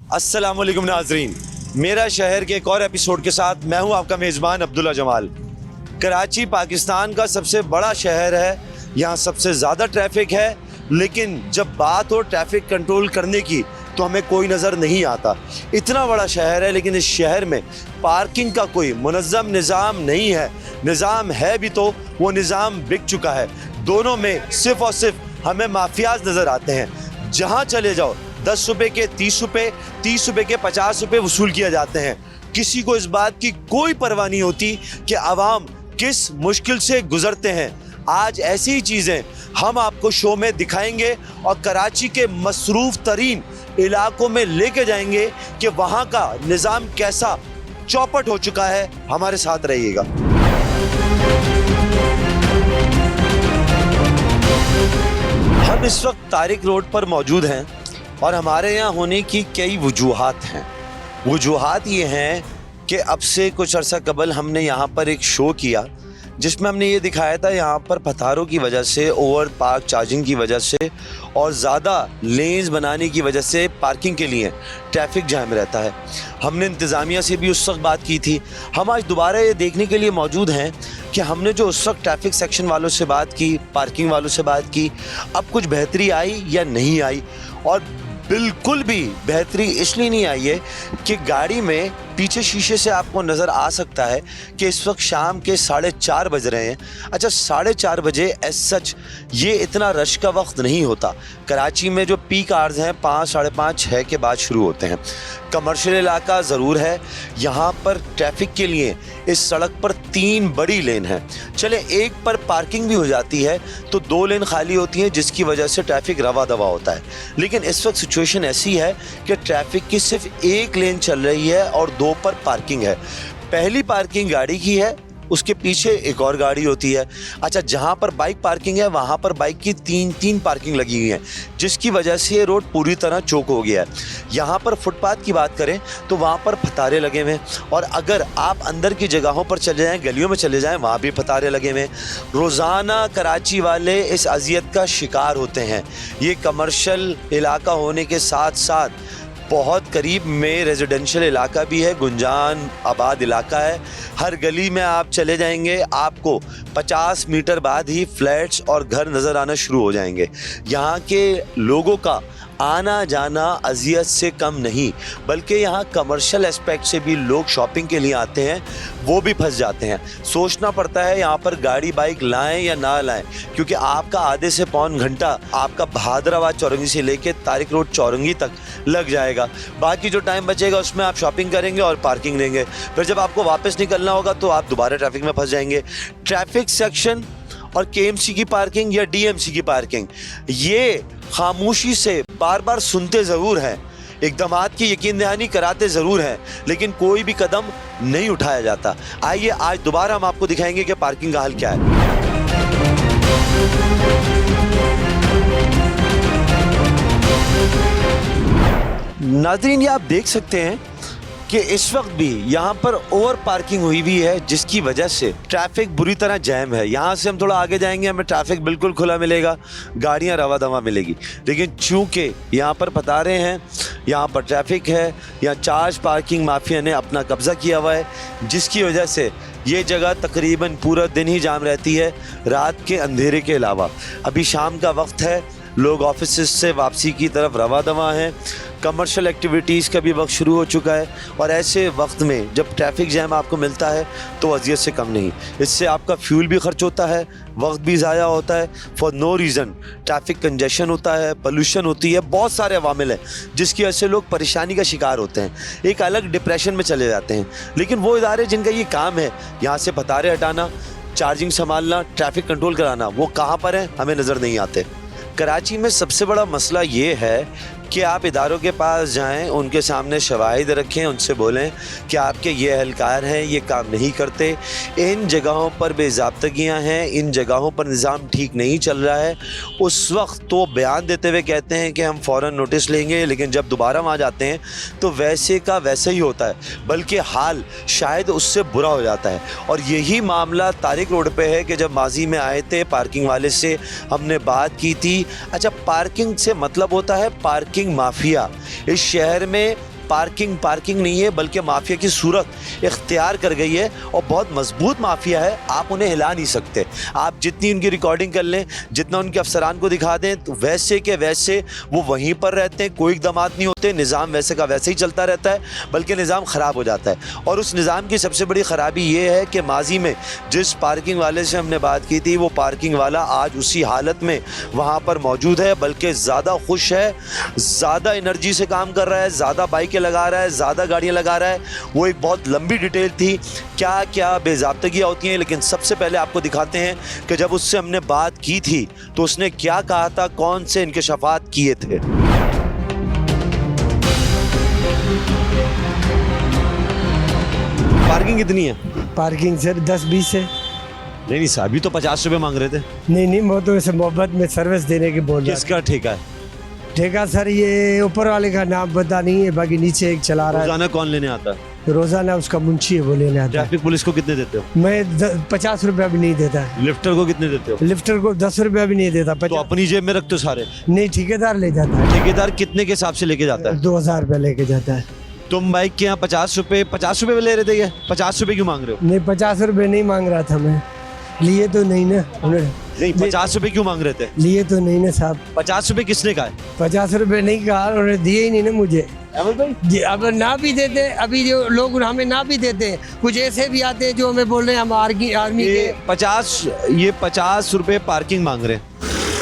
अस्सलामुअलैकुम नाजरीन, मेरा शहर के एक और एपिसोड के साथ मैं हूं आपका मेज़बान अब्दुल्ला जमाल। कराची पाकिस्तान का सबसे बड़ा शहर है, यहाँ सबसे ज़्यादा ट्रैफिक है, लेकिन जब बात हो ट्रैफिक कंट्रोल करने की तो हमें कोई नज़र नहीं आता। इतना बड़ा शहर है लेकिन इस शहर में पार्किंग का कोई मुनज़्ज़म निज़ाम नहीं है। निज़ाम है भी तो वो निज़ाम बिक चुका है। दोनों में सिर्फ़ और सिर्फ हमें माफियाज नज़र आते हैं। जहाँ चले जाओ 10 रुपये के 30 रुपये, 30 रुपये के 50 रुपये वसूल किए जाते हैं। किसी को इस बात की कोई परवाह नहीं होती कि आवाम किस मुश्किल से गुजरते हैं। आज ऐसी ही चीज़ें हम आपको शो में दिखाएंगे और कराची के मसरूफ़ तरीन इलाकों में लेके जाएंगे कि वहाँ का निज़ाम कैसा चौपट हो चुका है। हमारे साथ रहिएगा। हम इस वक्त तारिक रोड पर मौजूद हैं और हमारे यहाँ होने की कई वजूहात हैं। वजूहात ये हैं कि अब से कुछ अर्सा कबल हमने यहाँ पर एक शो किया जिसमें हमने ये दिखाया था यहाँ पर पथारों की वजह से, ओवर पार्क चार्जिंग की वजह से और ज़्यादा लेन्स बनाने की वजह से पार्किंग के लिए ट्रैफिक जाम रहता है। हमने इंतज़ामिया से भी उस वक्त बात की थी। हम आज दोबारा ये देखने के लिए मौजूद हैं कि हमने जो उस वक्त ट्रैफिक सेक्शन वालों से बात की, पार्किंग वालों से बात की, अब कुछ बेहतरी आई या नहीं आई। और बिल्कुल भी बेहतरी इसलिए नहीं आई है कि गाड़ी में पीछे शीशे से आपको नज़र आ सकता है कि इस वक्त शाम के 4:30 बज रहे हैं। अच्छा, 4:30 बजे एज सच ये इतना रश का वक्त नहीं होता। कराची में जो पीक आवर्स हैं 5, 5:30, 6 के बाद शुरू होते हैं। कमर्शियल इलाका ज़रूर है, यहाँ पर ट्रैफिक के लिए इस सड़क पर 3 बड़ी लेन हैं। चले एक पर पार्किंग भी हो जाती है तो 2 लेन खाली होती हैं जिसकी वजह से ट्रैफिक रवा दवा होता है। लेकिन इस वक्त सिचुएशन ऐसी है कि ट्रैफिक की सिर्फ 1 लेन चल रही है और 2 पर पार्किंग है। पहली पार्किंग गाड़ी की है, उसके पीछे एक और गाड़ी होती है। अच्छा, जहाँ पर बाइक पार्किंग है वहाँ पर बाइक की 3 पार्किंग लगी हुई हैं जिसकी वजह से ये रोड पूरी तरह चौक हो गया है। यहाँ पर फुटपाथ की बात करें तो वहाँ पर फतारे लगे हुए हैं और अगर आप अंदर की जगहों पर चले जाएँ, गलियों में चले जाएँ, वहाँ भी फतारे लगे हुए हैं। रोज़ाना कराची वाले इस अजियत का शिकार होते हैं। ये कमर्शियल इलाका होने के साथ साथ बहुत करीब में रेजिडेंशियल इलाका भी है, गुंजान आबाद इलाका है। हर गली में आप चले जाएंगे आपको 50 मीटर बाद ही फ्लैट्स और घर नज़र आना शुरू हो जाएंगे। यहाँ के लोगों का आना जाना अजियत से कम नहीं, बल्कि यहाँ कमर्शियल एस्पेक्ट से भी लोग शॉपिंग के लिए आते हैं, वो भी फंस जाते हैं। सोचना पड़ता है यहाँ पर गाड़ी बाइक लाएं या ना लाएं, क्योंकि आपका आधे से पौन घंटा आपका बहादराबाद चौरंगी से लेके तारिक रोड चौरंगी तक लग जाएगा। बाकी जो टाइम बचेगा उसमें आप शॉपिंग करेंगे और पार्किंग लेंगे। फिर जब आपको वापस निकलना होगा तो आप दोबारा ट्रैफिक में फंस जाएंगे। ट्रैफिक सेक्शन और केएमसी की पार्किंग या डीएमसी की पार्किंग, ये खामोशी से बार बार सुनते ज़रूर हैं, इक़दामात की यकीन दहानी कराते ज़रूर हैं, लेकिन कोई भी कदम नहीं उठाया जाता। आइए आज दोबारा हम आपको दिखाएंगे कि पार्किंग का हाल क्या है। नाज़रीन, ये आप देख सकते हैं कि इस वक्त भी यहाँ पर ओवर पार्किंग हुई हुई है जिसकी वजह से ट्रैफिक बुरी तरह जैम है। यहाँ से हम थोड़ा आगे जाएंगे, हमें ट्रैफिक बिल्कुल खुला मिलेगा, गाड़ियाँ रवा दवा मिलेगी। लेकिन चूँकि यहाँ पर पतारे हैं, यहाँ पर ट्रैफिक है, यहाँ चार्ज पार्किंग माफिया ने अपना कब्ज़ा किया हुआ है, जिसकी वजह से ये जगह तकरीबन पूरा दिन ही जाम रहती है, रात के अंधेरे के अलावा। अभी शाम का वक्त है, लोग ऑफिस से वापसी की तरफ रवा दवा हैं, कमर्शियल एक्टिविटीज़ का भी वक्त शुरू हो चुका है। और ऐसे वक्त में जब ट्रैफिक जैम आपको मिलता है तो अजियत से कम नहीं। इससे आपका फ्यूल भी खर्च होता है, वक्त भी ज़ाया होता है, for no reason. Traffic congestion होता है, पोल्यूशन होती है, बहुत सारे अवामिल हैं जिसकी वजह से लोग परेशानी का शिकार होते हैं, एक अलग डिप्रेशन में चले जाते हैं। लेकिन वो इदारे जिनका ये काम है यहाँ से पतारे हटाना, चार्जिंग संभालना, ट्रैफिक कंट्रोल कराना, वो कहाँ पर हैं हमें नज़र नहीं आते। कराची में सबसे बड़ा मसला ये है कि आप इदारों के पास जाएं, उनके सामने शवाहिद रखें, उनसे बोलें कि आपके ये एहलकार हैं, ये काम नहीं करते, इन जगहों पर बेज़ाब्तगियाँ हैं, इन जगहों पर निज़ाम ठीक नहीं चल रहा है। उस वक्त तो बयान देते हुए कहते हैं कि हम फ़ौरन नोटिस लेंगे, लेकिन जब दोबारा वहाँ जाते हैं तो वैसे का वैसे ही होता है, बल्कि हाल शायद उससे बुरा हो जाता है। और यही मामला तारिक रोड पे है कि जब माजी में आए थे पार्किंग वाले से हमने बात की थी। अच्छा, पार्किंग से मतलब होता है पार्किंग माफिया। इस शहर में पार्किंग नहीं है बल्कि माफिया की सूरत इख्तियार कर गई है और बहुत मजबूत माफिया है। आप उन्हें हिला नहीं सकते। आप जितनी उनकी रिकॉर्डिंग कर लें, जितना उनके अफसरान को दिखा दें, तो वैसे के वैसे वो वहीं पर रहते हैं, कोई इक़दामात नहीं होते, निज़ाम वैसे का वैसे ही चलता रहता है, बल्कि निज़ाम ख़राब हो जाता है। और उस निज़ाम की सबसे बड़ी ख़राबी ये है कि माजी में जिस पार्किंग वाले से हमने बात की थी, वो पार्किंग वाला आज उसी हालत में वहाँ पर मौजूद है, बल्कि ज़्यादा खुश है, ज़्यादा एनर्जी से काम कर रहा है, ज़्यादा बाइकें लगा रहा है, ज़्यादा गाड़ियाँ लगा रहा है। वो एक बहुत लंबी डिटेल थी, क्या क्या बेज़ाब्तगियाँ होती हैं। लेकिन सबसे पहले आपको दिखाते हैं कि जब उससे हमने बात की थी तो उसने क्या कहा था, कौन से इंकशाफात किए थे। पार्किंग कितनी है? पार्किंग सर 10-20 है। नहीं सर, अभी तो 50 रुपए मांग रहे थे। नहीं वो तो ऐसे मोहब्बत में सर्विस देने की बोल रहा है। किसका ठेका है? ठेका सर ये ऊपर वाले का नाम पता नहीं है, बाकी नीचे एक चला रहा है। रोजाना कौन लेने आता है? रोजाना उसका मुंशी है, वो लेने आता है। ट्रैफिक पुलिस को कितने देते हो? मैं 50 रुपया भी नहीं देता। लिफ्टर को कितने देते हो? लिफ्टर को 10 रुपया भी नहीं देता। तो अपनी जेब में रखते हो सारे? नहीं, ठेकेदार ले जाता है। ठेकेदार कितने के हिसाब से लेके जाता है? 2000 रुपया लेके जाता है। तुम बाइक के यहाँ 50 रुपए ले रहे थे, ये 50 रुपए क्यों मांग रहे हो? नहीं 50 रुपये नहीं मांग रहा था मैं, लिए तो नहीं ना उन्होंने। नहीं 50 रुपए क्यों मांग रहे थे? लिए तो नहीं ना साहब। 50 रुपए किसने कहा है? 50 रुपये नहीं कहा, उन्होंने दिए ही नहीं ना मुझे। जी, अब ना भी देते, अभी जो लोग हमें ना भी देते, कुछ ऐसे भी आते हैं जो हमें बोल रहे हैं हम आर्मी के 50 रुपए पार्किंग मांग रहे हैं।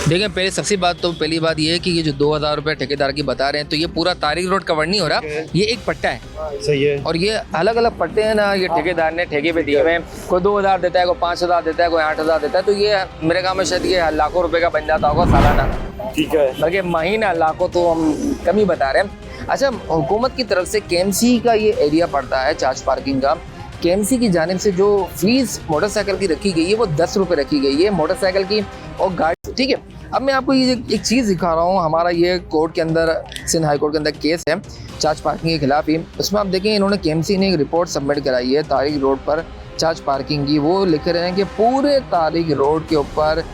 देखें, पहली बात ये है कि ये जो 2000 रुपये ठेकेदार की बता रहे हैं, तो ये पूरा तारिक रोड कवर नहीं हो रहा, ये एक पट्टा है। सही है। और ये अलग अलग पट्टे हैं ना, ये ठेकेदार ने ठेके पे दिए हुए हैं। कोई 2000 देता है, कोई 5000 देता है, कोई 8000 देता है। तो ये मेरे गाँव में शायद ये लाखों रुपए का बन जाता होगा सालाना। ठीक है, बल्कि महीना लाखों तो हम कम ही बता रहे हैं। अच्छा, हुकूमत की तरफ से केएमसी का ये एरिया पड़ता है चार्ज पार्किंग का। केएमसी की जानिब से जो फीस मोटरसाइकिल की रखी गई है वो 10 रुपये रखी गई है मोटरसाइकिल की और गाड़ी। ठीक है, अब मैं आपको ये एक चीज़ दिखा रहा हूँ। हमारा ये कोर्ट के अंदर, सिंध हाई कोर्ट के अंदर केस है चार्ज पार्किंग के खिलाफ ही। उसमें आप देखें, इन्होंने केएमसी ने एक रिपोर्ट सबमिट कराई है तारिक रोड पर चार्ज पार्किंग की। वो लिख रहे हैं कि पूरे तारिक रोड के ऊपर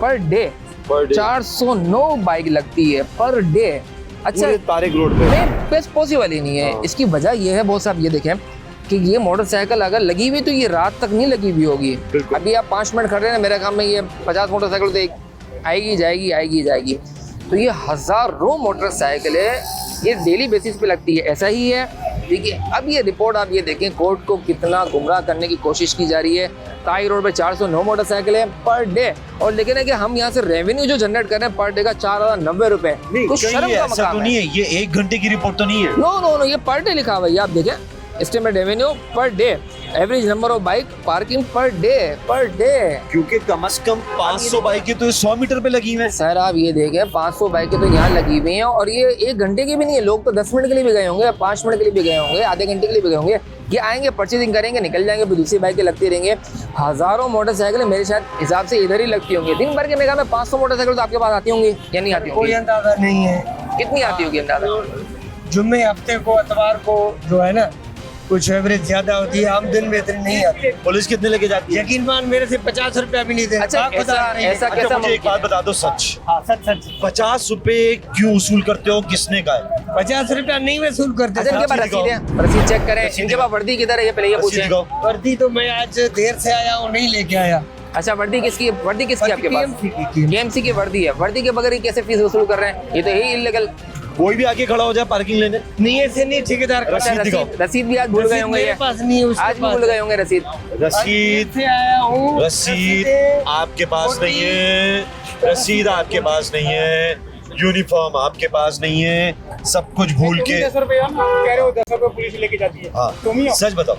पर डे 409 बाइक लगती है पर डे। अच्छा, तारिक रोड पे पॉसिबल ही नहीं है। इसकी वजह यह है, बहुत साहब ये देखें कि ये मोटरसाइकिल अगर लगी हुई तो ये रात तक नहीं लगी हुई होगी। अभी आप 5 मिनट खड़े हैं, मेरे काम में ये 50 मोटरसाइकिल तो आएगी जाएगी। तो ये हज़ारों मोटरसाइकिल है, ये डेली बेसिस पे लगती है। ऐसा ही है। देखिए, अब ये रिपोर्ट आप ये देखें, कोर्ट को कितना गुमराह करने की कोशिश की जा रही है। ताई रोड पे 409 मोटरसाइकिल है पर डे, और लेकिन है कि हम यहाँ से रेवेन्यू जो जनरेट कर रहे हैं पर डे का 4090 रुपए। तो शर्म का मकाम नहीं है। ये 1 घंटे की रिपोर्ट तो नहीं है। नो, ये पर डे लिखा हुआ है। आप देखें, estimate revenue per day, average number of bike parking per day. क्योंकि कम से कम 500 बाइकें तो 100 मीटर पे लगी हुई हैं। सर आप ये देखें, 500 बाइकें तो यहाँ लगी हुई हैं, और ये 1 घंटे की भी नहीं है। लोग तो 10 मिनट के लिए भी गए होंगे, 5 मिनट के लिए भी गए होंगे, आधे घंटे के लिए भी गए होंगे। ये आएंगे, परचेजिंग करेंगे, निकल जाएंगे, फिर दूसरी बाइकें लगती रहेंगे। हज़ारों मोटरसाइकिल मेरे शायद हिसाब से इधर ही लगती होंगी दिन भर के। मेरे में 500 मोटरसाइकिल तो आपके पास आती होंगी या नहीं आती होंगी? कोई अंदाजा नहीं है कितनी आती होगी अंदाजा? जुम्मे हफ्ते को, इतवार को जो है ना, कुछ एवरेज ज्यादा होती है, आम दिन में इतनी नहीं आती। पुलिस कितने लेके जाती है? यकीन मान मेरे से 50 रुपया भी नहीं दे। अच्छा, ऐसा कैसा? मुझे एक बात बता दो, सच। हाँ, सच 50 रुपए क्यों वसूल करते हो? किसने का है? 50 रुपया नहीं वसूल करते। अच्छा, इनके पास रसीद है? रसीद चेक करें। इनके पास वर्दी किधर है, ये पहले ये पूछें। वर्दी तो मैं आज देर से आया हूँ, नहीं लेके आया। अच्छा, वर्दी किसकी आपके पास? केएमसी की वर्दी है। वर्दी के बगैर कैसे फीस वसूल कर रहे हैं? ये तो यही इल्लीगल। कोई भी आके खड़ा हो जाए पार्किंग लेने? नहीं, ऐसे नहीं, ठेकेदार का रसीद भी आज भूल गए होंगे। मेरे पास नहीं है, आज भी भूल गए होंगे रसीद से आया हूँ। रसीद आपके पास नहीं है, रसीद आपके पास नहीं है, यूनिफॉर्म आपके पास नहीं है, सब कुछ भूल के 10 रुपये कह रहे हो, 10 रुपये पुलिस लेके जाती है। हाँ, तुम ही हो। सच बताओ।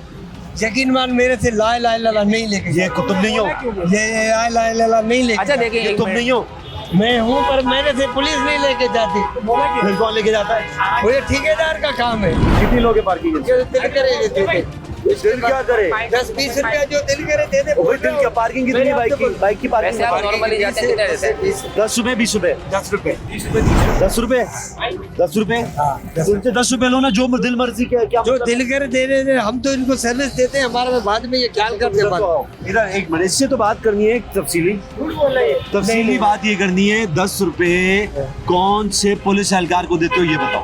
यकीन मान मेरे से ला नहीं लेके। ये तुम नहीं हो? ये ला नहीं लेके। अच्छा देखिए, ये तुम नहीं हो? मैं हूँ, पर मेरे से पुलिस नहीं लेके जाती। फिर कौन लेके जाता है? वो ये ठेकेदार का काम है। कितनी लोग हैं पार्किंग में? दिल क्या करे? 10-20 रुपया जो दिल करे दे दे। वही दिल क्या? पार्किंग कितनी है बाइक की? बाइक की पार्किंग वैसे आप नॉर्मली जाते हैं कितने देते हैं? 10 रुपए 20 रुपए 10 रुपए 10 रुपए 10 रुपए उनसे 10 रुपए लो ना, जो दिल मर्जी के क्या जो दिल करे दे रहे, हम तो इनको सर्विस देते हैं, हमारे बाद में ये ख्याल करते हैं। इधर एक मिनट, इससे तो बात करनी है, तफसीली बात ये करनी है। 10 रुपए कौन से पुलिस एहलकार को देते हो ये बताओ।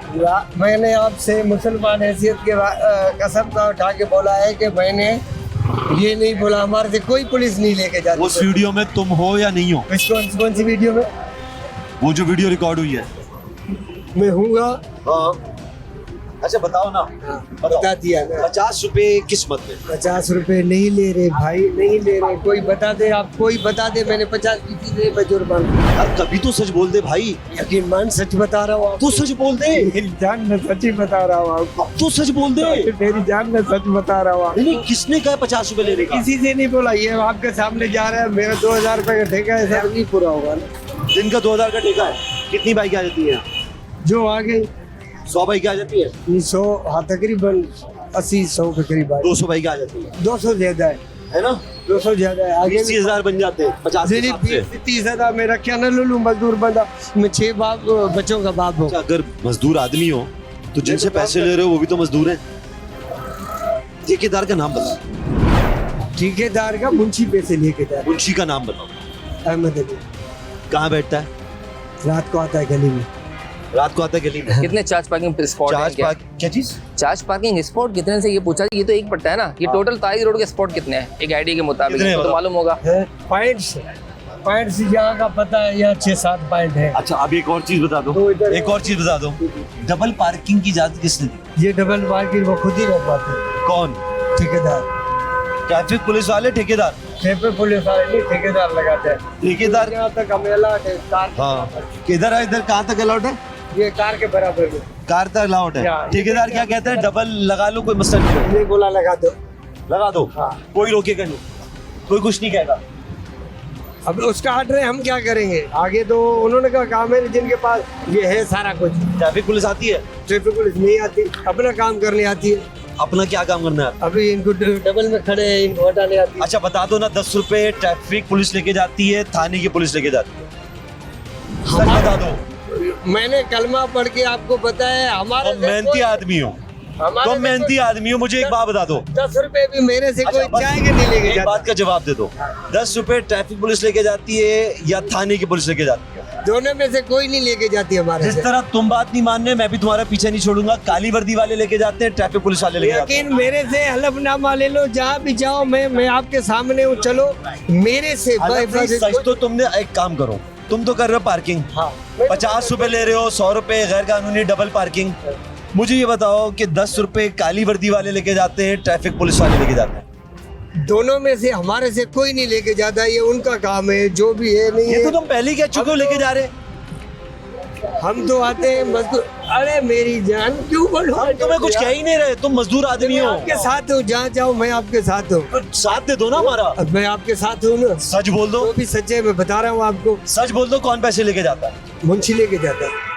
मैंने आपसे मुसलमान हैसियत के कसम का उठा के बोला है कि मैंने ये नहीं बोला हमारे से कोई पुलिस नहीं लेके जाती। उस वीडियो में तुम हो या नहीं हो? कौन सी वीडियो में? वो जो वीडियो रिकॉर्ड हुई है। मैं हूँगा। हाँ अच्छा बताओ ना, बता दिया ना। 50 रुपए किस्मत में। 50 रुपए नहीं ले रहे भाई, नहीं ले रहे। कोई बता दे, आप कोई बता दे, मैंने 50 की दे बजुर्बान। यार कभी तो सच बोल दे भाई। यकीन मान सच बता रहा हूँ। तू सच बोल दे। मेरी जान में सच ही बता रहा हूँ आपको। तू सच बोल दे। मेरी जान में सच बता रहा हूँ। नहीं किसने कहा 50 रुपए लेने का? किसी से नहीं बोला, ये आपके सामने जा रहा है। मेरा 2000 रुपए का ठेका है, सर नहीं पूरा होगा ना। दिन का 2000 का ठेका है। कितनी बाइक आ जाती है? जो आ गई 100 बाइक आ जाती है। 100, हाँ तकरीबन 80-100 के करीब आए। 200 बाइक आ जाती है। 200 ज्यादा है ना? 200 ज्यादा है। आगे 20,000 बन जाते हैं 50 के हिसाब से। 20-30 मेरा क्या ना लूलू मजदूर बंदा। मैं 6 बच्चों का बाप हूँ। अगर मजदूर आदमी हो तो जिनसे पैसे ले रहे हो वो भी तो मजदूर हैं। ठेकेदार का नाम बताओ। ठेकेदार का मुंशी पैसे लेके जा रहा मुंशी का नाम बताओ। है। अहमद अली कहाँ बैठता है? रात को आता है गली में। रात को आता है गली में। कितने चार्ज पार्किंग स्पॉट है? क्या चीज? चार्ज पार्किंग स्पॉट कितने से ये पूछा? ये तो एक पड़ता है ना। ये टोटल तारी रोड के स्पॉट कितने हैं एक आईडी के मुताबिक? कितने तो बताओ? मालूम होगा। पॉइंट से जगह का पता है, या 6-7 पॉइंट है। अच्छा अब एक और चीज बता दो। तो इधर- एक और चीज बता दो। डबल पार्किंग की इजाजत किसने दी? ये डबल पार्किंग वो खुद ही लगवाते हैं। कौन? ठेकेदार। ट्रैफिक पुलिस वाले? ठेकेदार? ट्रैफिक पुलिस वाले नहीं, ठेकेदार लगाते हैं। ठेकेदार? यहाँ तक अमेला कार। हाँ किधर है? इधर कहाँ तक अलाउड है? ये कार के बराबर में। कार तक अलाउड है। हाँ। ठेकेदार क्या कहता है? डबल लगा लो, कोई मसला नहीं है। ये बोला लगा दो। लगा दो। हाँ। कोई रोकेगा नहीं, कोई कुछ नहीं कहेगा। अब उसका ऑर्डर है, हम क्या करेंगे? आगे तो उन्होंने कहा काम है जिनके पास ये है सारा कुछ। ट्रैफिक पुलिस आती है? ट्रैफिक पुलिस नहीं आती, अपना काम करने आती है। अपना क्या काम करना है? अभी इनको डबल में खड़े हैं, इनको हटाने आती है। अच्छा बता दो ना, 10 रुपए ट्रैफिक पुलिस लेके जाती है, थाने की पुलिस लेके जाती है? सच बता दो। मैंने कलमा पढ़ के आपको बताया। हमारे तुम मेहनती आदमी हो, तुम मेहनती आदमी हो। मुझे एक बात बता दो। 10 रुपए भी मेरे से कोई बस चाय के नहीं लेके एक जाता। बात का जवाब दे दो। 10 रुपए ट्रैफिक पुलिस लेके जाती है या थाने की पुलिस लेके जाती है? दोनों में से कोई नहीं लेके जाती हमारे जिस से। तरह तुम बात नहीं मान रहे, मैं भी तुम्हारा पीछे नहीं छोड़ूंगा। काली वर्दी वाले लेके जाते हैं, ट्रैफिक पुलिस वाले लेके जाते हैं। लेकिन मेरे से हलफनामा ले लो, जहाँ भी जाओ मैं आपके सामने हूँ। चलो मेरे से हालांकि सच तो तुमने एक काम करो, तुम तो कर रहे हो पार्किंग। हाँ 50 रुपए ले रहे हो, 100 रुपए गैर कानूनी डबल पार्किंग। मुझे ये बताओ कि 10 रुपए काली वर्दी वाले लेके जाते हैं, ट्रैफिक पुलिस वाले लेके जाते हैं? दोनों में से हमारे से कोई नहीं लेके जाता। ये उनका काम है, जो भी है नहीं ये है। तो तुम पहले ही कह चुके हो लेके जा रहे। हम तो आते हैं मजदूर। अरे मेरी जान क्यों बोलो? हम तुम्हें कुछ कह ही नहीं रहे, तुम मजदूर आदमी मैं हो। आपके साथ हूँ, जहाँ जाओ मैं आपके साथ हूँ। तो साथ दे दो ना हमारा। अब मैं आपके साथ हूँ ना। सच बोल दो, वो भी सच है, मैं बता रहा हूँ आपको। सच बोल दो, कौन पैसे लेके जाता है? मुंशी लेके जाता है।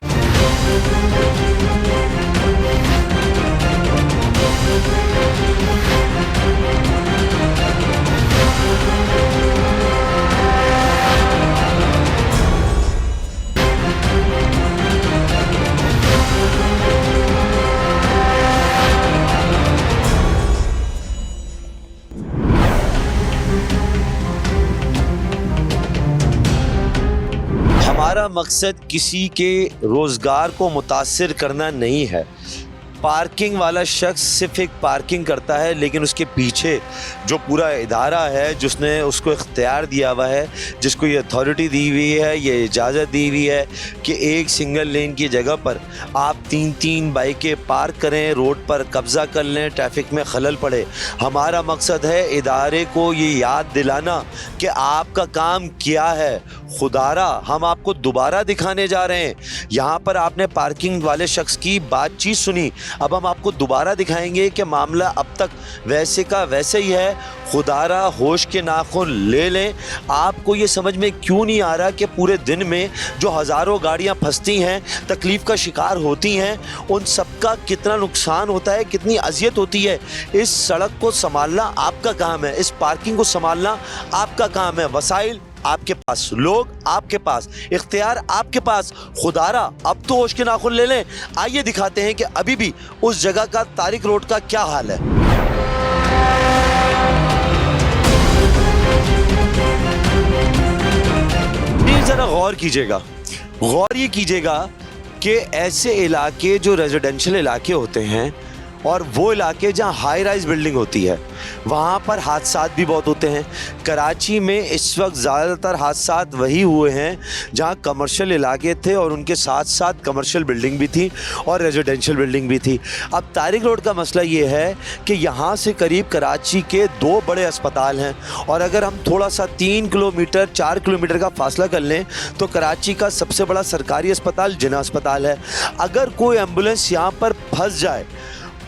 हमारा मकसद किसी के रोजगार को मुतासिर करना नहीं है। पार्किंग वाला शख्स सिर्फ एक पार्किंग करता है, लेकिन उसके पीछे जो पूरा इदारा है जिसने उसको इख्तियार दिया हुआ है, जिसको ये अथॉरिटी दी हुई है, ये इजाज़त दी हुई है कि एक सिंगल लेन की जगह पर आप 3-3 बाइकें पार्क करें, रोड पर कब्ज़ा कर लें, ट्रैफिक में खलल पड़े। हमारा मकसद है इदारे को ये याद दिलाना कि आपका काम क्या है। खुदारा हम आपको दोबारा दिखाने जा रहे हैं। यहाँ पर आपने पार्किंग वाले शख्स की बातचीत सुनी, अब हम आपको दोबारा दिखाएंगे कि मामला अब तक वैसे का वैसे ही है। खुदारा होश के नाखून ले लें। आपको ये समझ में क्यों नहीं आ रहा कि पूरे दिन में जो हज़ारों गाड़ियां फंसती हैं, तकलीफ़ का शिकार होती हैं, उन सबका कितना नुकसान होता है, कितनी अजियत होती है। इस सड़क को संभालना आपका काम है, इस पार्किंग को संभालना आपका काम है। वसाइल आपके पास, लोग आपके पास, इख्तियार आपके पास। खुदारा अब तो होश के नाखून ले लें। आइए दिखाते हैं कि अभी भी उस जगह का तारिक रोड का क्या हाल है। जरा गौर कीजिएगा, गौर ये कीजिएगा कि ऐसे इलाके जो रेजिडेंशियल इलाके होते हैं और वो इलाके जहाँ हाई राइज बिल्डिंग होती है, वहाँ पर हादसात भी बहुत होते हैं। कराची में इस वक्त ज़्यादातर हादसात वही हुए हैं जहाँ कमर्शियल इलाके थे और उनके साथ साथ कमर्शियल बिल्डिंग भी थी और रेजिडेंशियल बिल्डिंग भी थी। अब तारिक रोड का मसला ये है कि यहाँ से करीब कराची के 2 बड़े अस्पताल हैं और अगर हम थोड़ा सा 3 किलोमीटर 4 किलोमीटर का फासला कर लें तो कराची का सबसे बड़ा सरकारी अस्पताल जिन्ना अस्पताल है। अगर कोई एम्बुलेंस यहाँ पर फंस जाए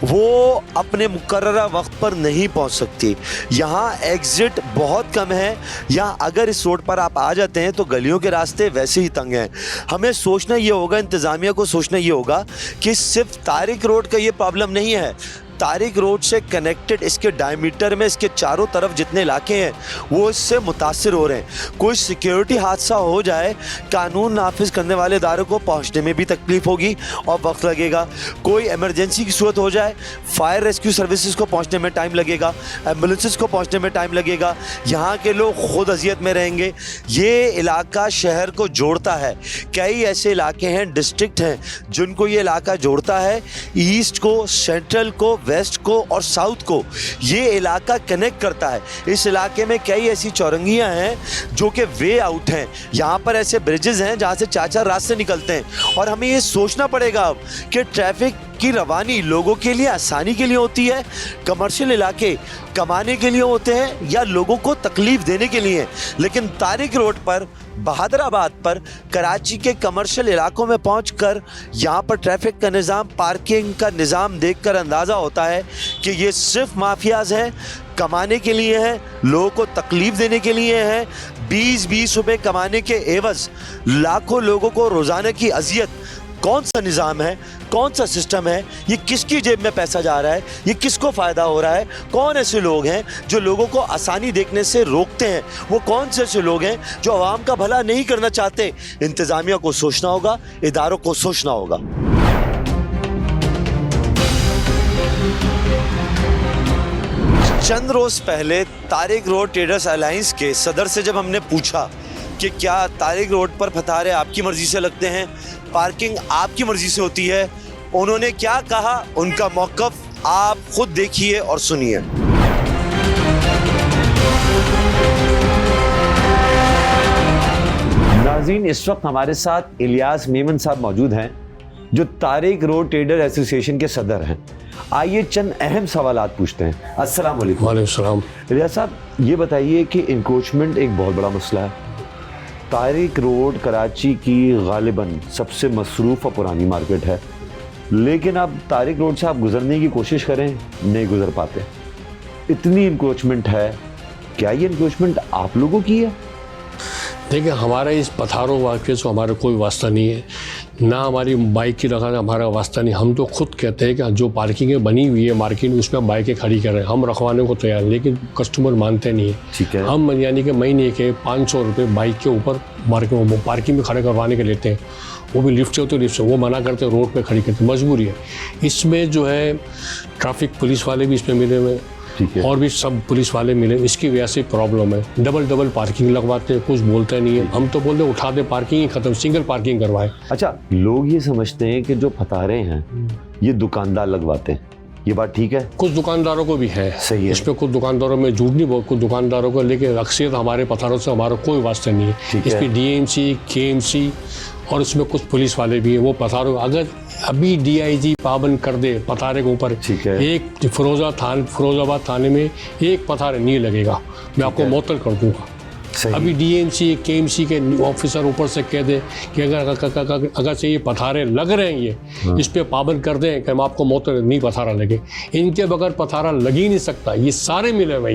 वो अपने मुकर्ररा वक्त पर नहीं पहुंच सकती। यहाँ एग्ज़िट बहुत कम है। यहाँ अगर इस रोड पर आप आ जाते हैं तो गलियों के रास्ते वैसे ही तंग हैं। हमें सोचना ये होगा, इंतज़ामिया को सोचना ये होगा कि सिर्फ तारिक रोड का ये प्रॉब्लम नहीं है। तारिक रोड से कनेक्टेड इसके डायमीटर में इसके चारों तरफ जितने इलाके हैं वो इससे मुतासिर हो रहे हैं। कोई सिक्योरिटी हादसा हो जाए, कानून नाफिज करने वाले इदारों को पहुंचने में भी तकलीफ़ होगी और वक्त लगेगा। कोई इमरजेंसी की सूरत हो जाए, फायर रेस्क्यू सर्विसेज को पहुंचने में टाइम लगेगा, एम्बुलेंसेस को पहुंचने में टाइम लगेगा। यहाँ के लोग खुद अजियत में रहेंगे। ये इलाका शहर को जोड़ता है। कई ऐसे इलाके हैं, डिस्ट्रिक्ट हैं जिनको ये इलाका जोड़ता है, ईस्ट को, सेंट्रल को, वेस्ट को और साउथ को ये इलाका कनेक्ट करता है। इस इलाके में कई ऐसी चौरंगियां हैं जो कि वे आउट हैं। यहाँ पर ऐसे ब्रिजेस हैं जहाँ से 4-4 रास्ते निकलते हैं और हमें ये सोचना पड़ेगा अब कि ट्रैफिक की रवानी लोगों के लिए आसानी के लिए होती है, कमर्शियल इलाके कमाने के लिए होते हैं या लोगों को तकलीफ देने के लिए। लेकिन तारिक रोड पर, बहादुराबाद पर, कराची के कमर्शियल इलाकों में पहुंचकर यहाँ पर ट्रैफिक का निज़ाम, पार्किंग का निज़ाम देखकर अंदाज़ा होता है कि ये सिर्फ माफियाज़ हैं, कमाने के लिए हैं, लोगों को तकलीफ़ देने के लिए हैं। 20-20 रुपए कमाने के एवज़ लाखों लोगों को रोज़ाना की अजियत। कौन सा निज़ाम है, कौन सा सिस्टम है, ये किसकी जेब में पैसा जा रहा है, ये किसको फ़ायदा हो रहा है? कौन ऐसे लोग हैं जो लोगों को आसानी देखने से रोकते हैं? वो कौन से ऐसे लोग हैं जो आवाम का भला नहीं करना चाहते? इंतज़ामिया को सोचना होगा, इदारों को सोचना होगा। चंद रोज़ पहले तारिक रोड ट्रेडर्स अलायंस के सदर से जब हमने पूछा कि क्या तारिक रोड पर फतारे आपकी मर्ज़ी से लगते हैं, पार्किंग आपकी मर्ज़ी से होती है, उन्होंने क्या कहा, उनका मौक़िफ़ आप खुद देखिए और सुनिए। नाज़रीन, इस वक्त हमारे साथ इलियास मेमन साहब मौजूद हैं जो तारिक रोड ट्रेडर एसोसिएशन के सदर हैं। आइए चंद अहम सवालात पूछते हैं। अस्सलाम वालेकुम। वालेकुम सलाम। इलियास साहब, ये बताइए कि इंक्रोचमेंट एक बहुत बड़ा मसला है। तारिक रोड कराची की गालिबन सबसे मसरूफ़ और पुरानी मार्केट है, लेकिन अब तारिक रोड से आप गुज़रने की कोशिश करें, नहीं गुज़र पाते। इतनी इंक्रोचमेंट है, क्या ये इंक्रोचमेंट आप लोगों की है? देखिए, हमारा इस पथारों वाक़े से हमारा कोई वास्ता नहीं है, ना हमारी बाइक की रखा हमारा वास्ता नहीं। हम तो खुद कहते हैं कि जो पार्किंगें बनी हुई है मार्केट में उसमें बाइकें खड़ी कर रहे हैं, हम रखवाने को तैयार, लेकिन कस्टमर मानते नहीं है। ठीक है। हम यानी कि महीने के 500 रुपये बाइक के ऊपर पार्किंग में खड़े करवाने के लेते हैं, वो भी लिफ्ट से होते लिफ्ट से, वो मना करते रोड पे खड़ी करते, मजबूरी है। इसमें जो है ट्रैफिक पुलिस वाले भी इसमें मिले हुए और भी सब पुलिस वाले मिले, इसकी वजह से प्रॉब्लम है। डबल पार्किंग लगवाते हैं, कुछ बोलते नहीं है। हम तो बोलते हैं उठा दे पार्किंग ही खत्म, सिंगल पार्किंग करवाए। अच्छा, लोग ये समझते हैं कि जो फतारे हैं ये दुकानदार लगवाते हैं, ये बात ठीक है? कुछ दुकानदारों को भी है, सही है। इस पे कुछ दुकानदारों में झूठ नहीं बोल, कुछ दुकानदारों को, लेकिन अक्सर हमारे पथारों से हमारा कोई वास्ता नहीं है। इस पर DMC, KMC और इसमें कुछ पुलिस वाले भी हैं। वो पथारों, अगर अभी DIG पाबंद कर दे पथारे के ऊपर, एक फिरोजाबाद थाने में एक पथारे नहीं लगेगा, मैं आपको मुअत्तल कर दूंगा। सही। अभी डीएमसी केएमसी के ऑफिसर ऊपर से कह दें कि अगर से ये पथारे लग रहे हैं ये इस पे पाबंद कर दें कि हम आपको मौत नहीं पथारा लगे, इनके बगैर पथारा लग ही नहीं सकता। ये सारे मिले हुए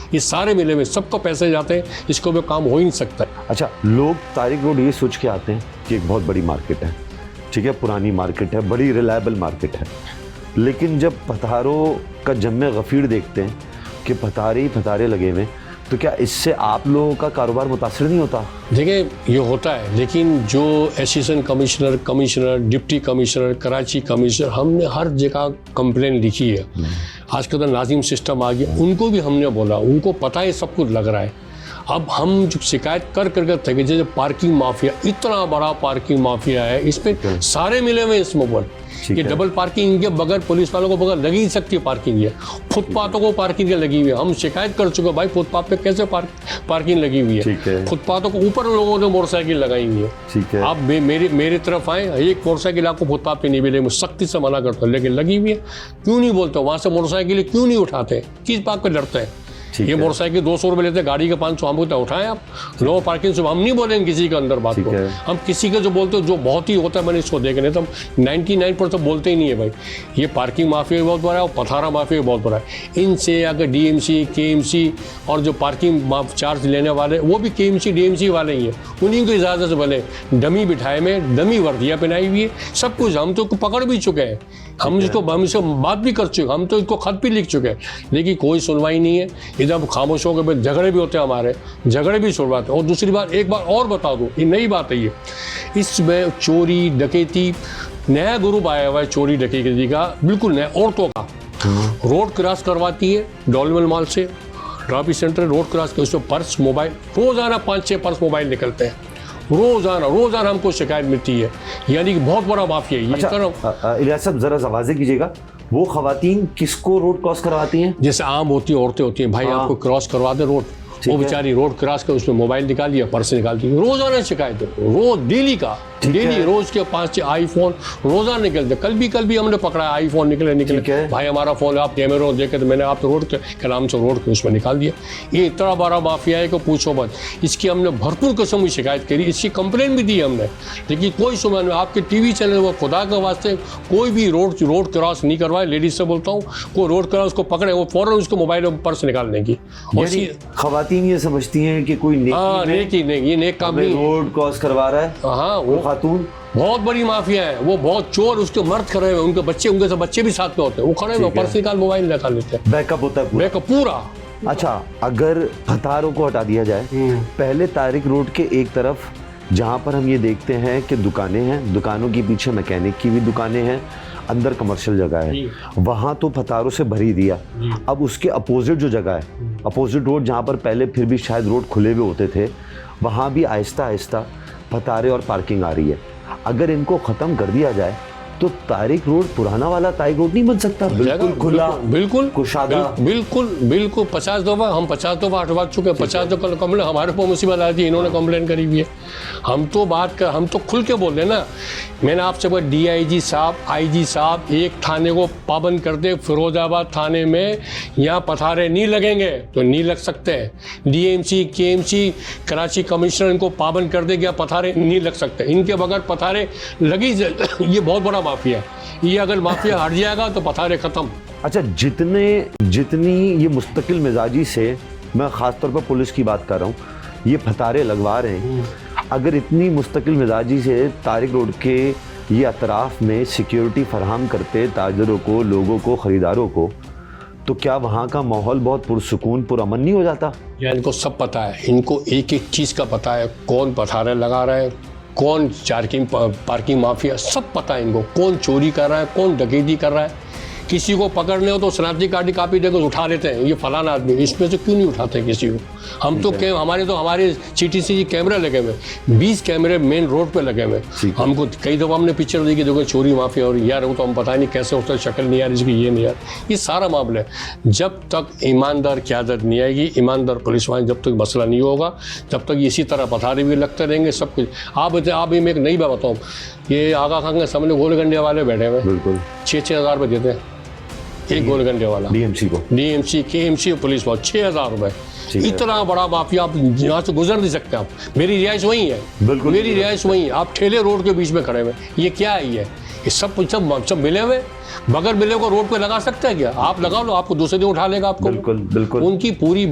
ये सारे मिले हुए, सबको पैसे जाते हैं, इसको भी काम हो ही नहीं सकता। अच्छा, लोग तारिक रोड ये सोच के आते हैं कि एक बहुत बड़ी मार्केट है, ठीक है, पुरानी मार्केट है, बड़ी रिलायबल मार्केट है, लेकिन जब पथारों का जम्मे गफीर देखते हैं कि पथारे ही पथारे लगे हुए, तो क्या इससे आप लोगों का कारोबार मुतासर नहीं होता? देखिए ये होता है, लेकिन जो assistant commissioner, deputy commissioner, Karachi commissioner, हमने हर जगह कंप्लेन लिखी है। आजकल तो नाजिम सिस्टम आ गया, उनको भी हमने बोला, उनको पता है सब कुछ लग रहा है। अब हम जो शिकायत कर थके, जैसे पार्किंग माफिया, इतना बड़ा पार्किंग माफिया है, इसमें सारे मिले हुए इसमें बोल, ये डबल पार्किंग इनके बगैर पुलिस वालों को बगैर लगी नहीं सकती पार्किंग, ये फुटपाथों को पार्किंग लगी हुई है। हम शिकायत कर चुके भाई, फुटपाथ पे कैसे पार्किंग लगी हुई है, फुटपाथों को ऊपर लोगों ने मोटरसाइकिल लगाई हुई है। ठीक है, आप मेरी तरफ आए, एक मोटरसाइकिल आपको फुटपाथ पे नहीं मिले, मैं सख्ती से मना करता हूँ, लेकिन लगी हुई है। क्यों नहीं बोलते, वहाँ से मोटरसाइकिल क्यों नहीं उठाते, किस बात पर डरते हैं? ये मोटरसाइकिल 200 रुपये लेते हैं, गाड़ी के 500, हम बोलते उठाएं आप, नो पार्किंग से हम नहीं बोलेंगे किसी के अंदर बात को। हम किसी के जो बोलते हो जो बहुत ही होता है, मैंने इसको देखे, नहीं तो हम 99% बोलते ही नहीं है भाई। ये पार्किंग माफिया बहुत बड़ा है और पथारा माफिया बहुत बड़ा है। इनसे अगर डीएमसी केएमसी और जो पार्किंग चार्ज लेने वाले वो भी केएमसी डीएमसी वाले ही हैं, उन्हीं को इजाज़त से भले डमी बिठाए में, डमी वर्दियाँ पहनाई हुई है, सब कुछ। हम तो पकड़ भी चुके हैं, हम इससे बात भी कर चुके, हम तो इसको खत भी लिख चुके हैं, लेकिन कोई सुनवाई नहीं है। इधर खामोश हो गए, झगड़े भी होते हैं, हमारे झगड़े भी छुड़वाते हैं। और दूसरी बात, एक बार और बता दूं, ये नई बात है ये, इसमें चोरी डकैती नया ग्रुप आया हुआ है, चोरी डकैती का बिल्कुल नया, औरतों का। रोड क्रॉस करवाती है डॉलमेल मॉल से, ट्रॉफी सेंटर रोड क्रॉस कर, उसमें पर्स मोबाइल, रोजाना 5-6 पर्स मोबाइल निकलते हैं, रोजाना हमको शिकायत मिलती है, यानी कि बहुत बड़ा माफिया है। अच्छा, इलियास साहब जरा वाज़ेह कीजिएगा, वो खवातीन किसको रोड क्रॉस करवाती हैं? जैसे आम होती है, औरतें होती हैं, भाई आपको क्रॉस करवा दे रोड, वो बेचारी रोड क्रॉस कर, उसमें मोबाइल निकाल दिया, पर्स निकाल दिया, रोजाना शिकायत है, रोज डेली का, डेली रोज के 5-6 आईफोन रोजाना निकलते। कल भी हमने पकड़ा आईफोन निकले, भाई हमारा फोन आप कैमरे देखे, तो मैंने आप तो रोड के नाम से रोड के उसमें निकाल दिया। ये इतना बड़ा माफिया है कि पूछो मत। इसकी हमने भरपूर किस्म की शिकायत करी, इसकी कंप्लेन भी दी हमने, लेकिन कोई सुना नहीं। आपके टीवी चैनल वो खुदा के वास्ते कोई भी रोड क्रॉस नहीं करवाए, लेडीज से बोलता हूँ, कोई रोड क्रॉस को पकड़े, वो फौरन उसको मोबाइल और पर्स निकाल देंगी। खवातीन ये समझती हैं कि कोई नेकी नहीं, ये नेक काम नहीं, रोड क्रॉस करवा रहा है। हाँ, वो खातून बहुत बड़ी माफिया है, वो बहुत चोर, उसके मर्द खड़े हुए, उनके बच्चे, उनके सब बच्चे भी साथ में होते हैं, वो खड़े हुए पर्स निकाल मोबाइल निकाल लेते हैं, बैकअप होता है, बैकअप पूरा। अच्छा, अगर पथारों को हटा दिया जाए, पहले तारिक रोड के एक तरफ जहाँ पर हम ये देखते हैं कि दुकानें हैं, दुकानों के पीछे मैकेनिक की भी दुकानें हैं, अंदर कमर्शियल जगह है, वहाँ तो पथारों से भरी दिया। अब उसके अपोजिट जो जगह है, अपोजिट रोड जहाँ पर पहले फिर भी शायद रोड खुले हुए होते थे, वहाँ भी आहिस्ता आहिस्ता पथारे और पार्किंग आ रही है। अगर इनको ख़त्म कर दिया जाए तो तारिक रोड पुराना वाला तारिक रोड नहीं बन सकता, बिल्कुल खुला, बिल्कुल कुशादा, बिल्कुल 50 दफा हम 50 दफा हटवा चुके हैं, 50 दफा कंप्लेन हमारे पर मुसीबत आती है, इन्होंने कंप्लेन करी हुई है। हम तो खुल के बोल रहे हैं ना। मैंने आपसे बोला डीआईजी साहब, आईजी साहब, एक थाने को पाबंद कर दे, फिरोजाबाद थाने में यहाँ पथारे नहीं लगेंगे तो नहीं लग सकते हैं। डीएमसी केएमसी कराची कमिश्नर इनको पाबंद कर दे कि पथारे नहीं लग सकते, इनके बगैर पथारे लगी। ये बहुत बड़ा माफिया, ये अगर माफिया हट जाएगा तो पथारे खत्म। अच्छा, जितनी ये मुस्तकिल मिजाजी से, मैं ख़ासतौर पर पुलिस की बात कर रहा हूँ, ये पथारे लगवा रहे हैं, अगर इतनी मुस्तकिल मिजाजी से तारिक रोड के ये अतराफ़ में सिक्योरिटी फराहम करते ताजरों को, लोगों को, ख़रीदारों को, तो क्या वहाँ का माहौल बहुत पुरसुकून पुरअमन नहीं हो जाता? यार इनको सब पता है, इनको एक एक चीज़ का पता है, कौन पथारे लगा रहा है, कौन पार्किंग माफिया, सब पता है इनको, कौन चोरी कर रहा है, कौन डकैती कर रहा है। किसी को पकड़ने हो तो शनाख्ती कार्ड कापी देकर उठा लेते हैं, ये फलाना आदमी, इसमें से क्यों नहीं उठाते किसी को? हम तो हमारे CTC कैमरे लगे हुए, 20 कैमरे मेन रोड पे लगे हुए। हमको कई दफ़ा हमने पिक्चर देखी, देखो चोरी माफिया, और यार वो तो हम पता नहीं कैसे होता है, शक्ल नहीं यार इसकी, ये नहीं यार, ये सारा मामला है। जब तक ईमानदार क़यादत नहीं आएगी, ईमानदार पुलिस वाले, जब तक मसला नहीं होगा, जब तक इसी तरह पथारे भी लगते रहेंगे सब कुछ। आप ही मैं एक नई बात बताऊँ, ये आगा खान के सामने गोलगंडे वाले बैठे हुए, बिल्कुल 6-6 हज़ार रुपये देते हैं एक गोलगंडे वाला, डीएमसी केएमसी पुलिस वाला 6,000 रुपये। ठीक है। इतना बड़ा माफिया, आप यहाँ से गुजर नहीं सकते। आप, मेरी रिहाइश वही है, बिल्कुल। मेरी रिहाइश वही है, आप ठेले रोड के बीच में खड़े हुए, ये क्या है? ये सब मिले हुए, बगैर मिले को रोड पे लगा सकते हैं क्या? आप लगा लो, आपको दूसरे दिन उठा लेगा आपको। बिल्कुल बिल्कुल। उनकी पूरी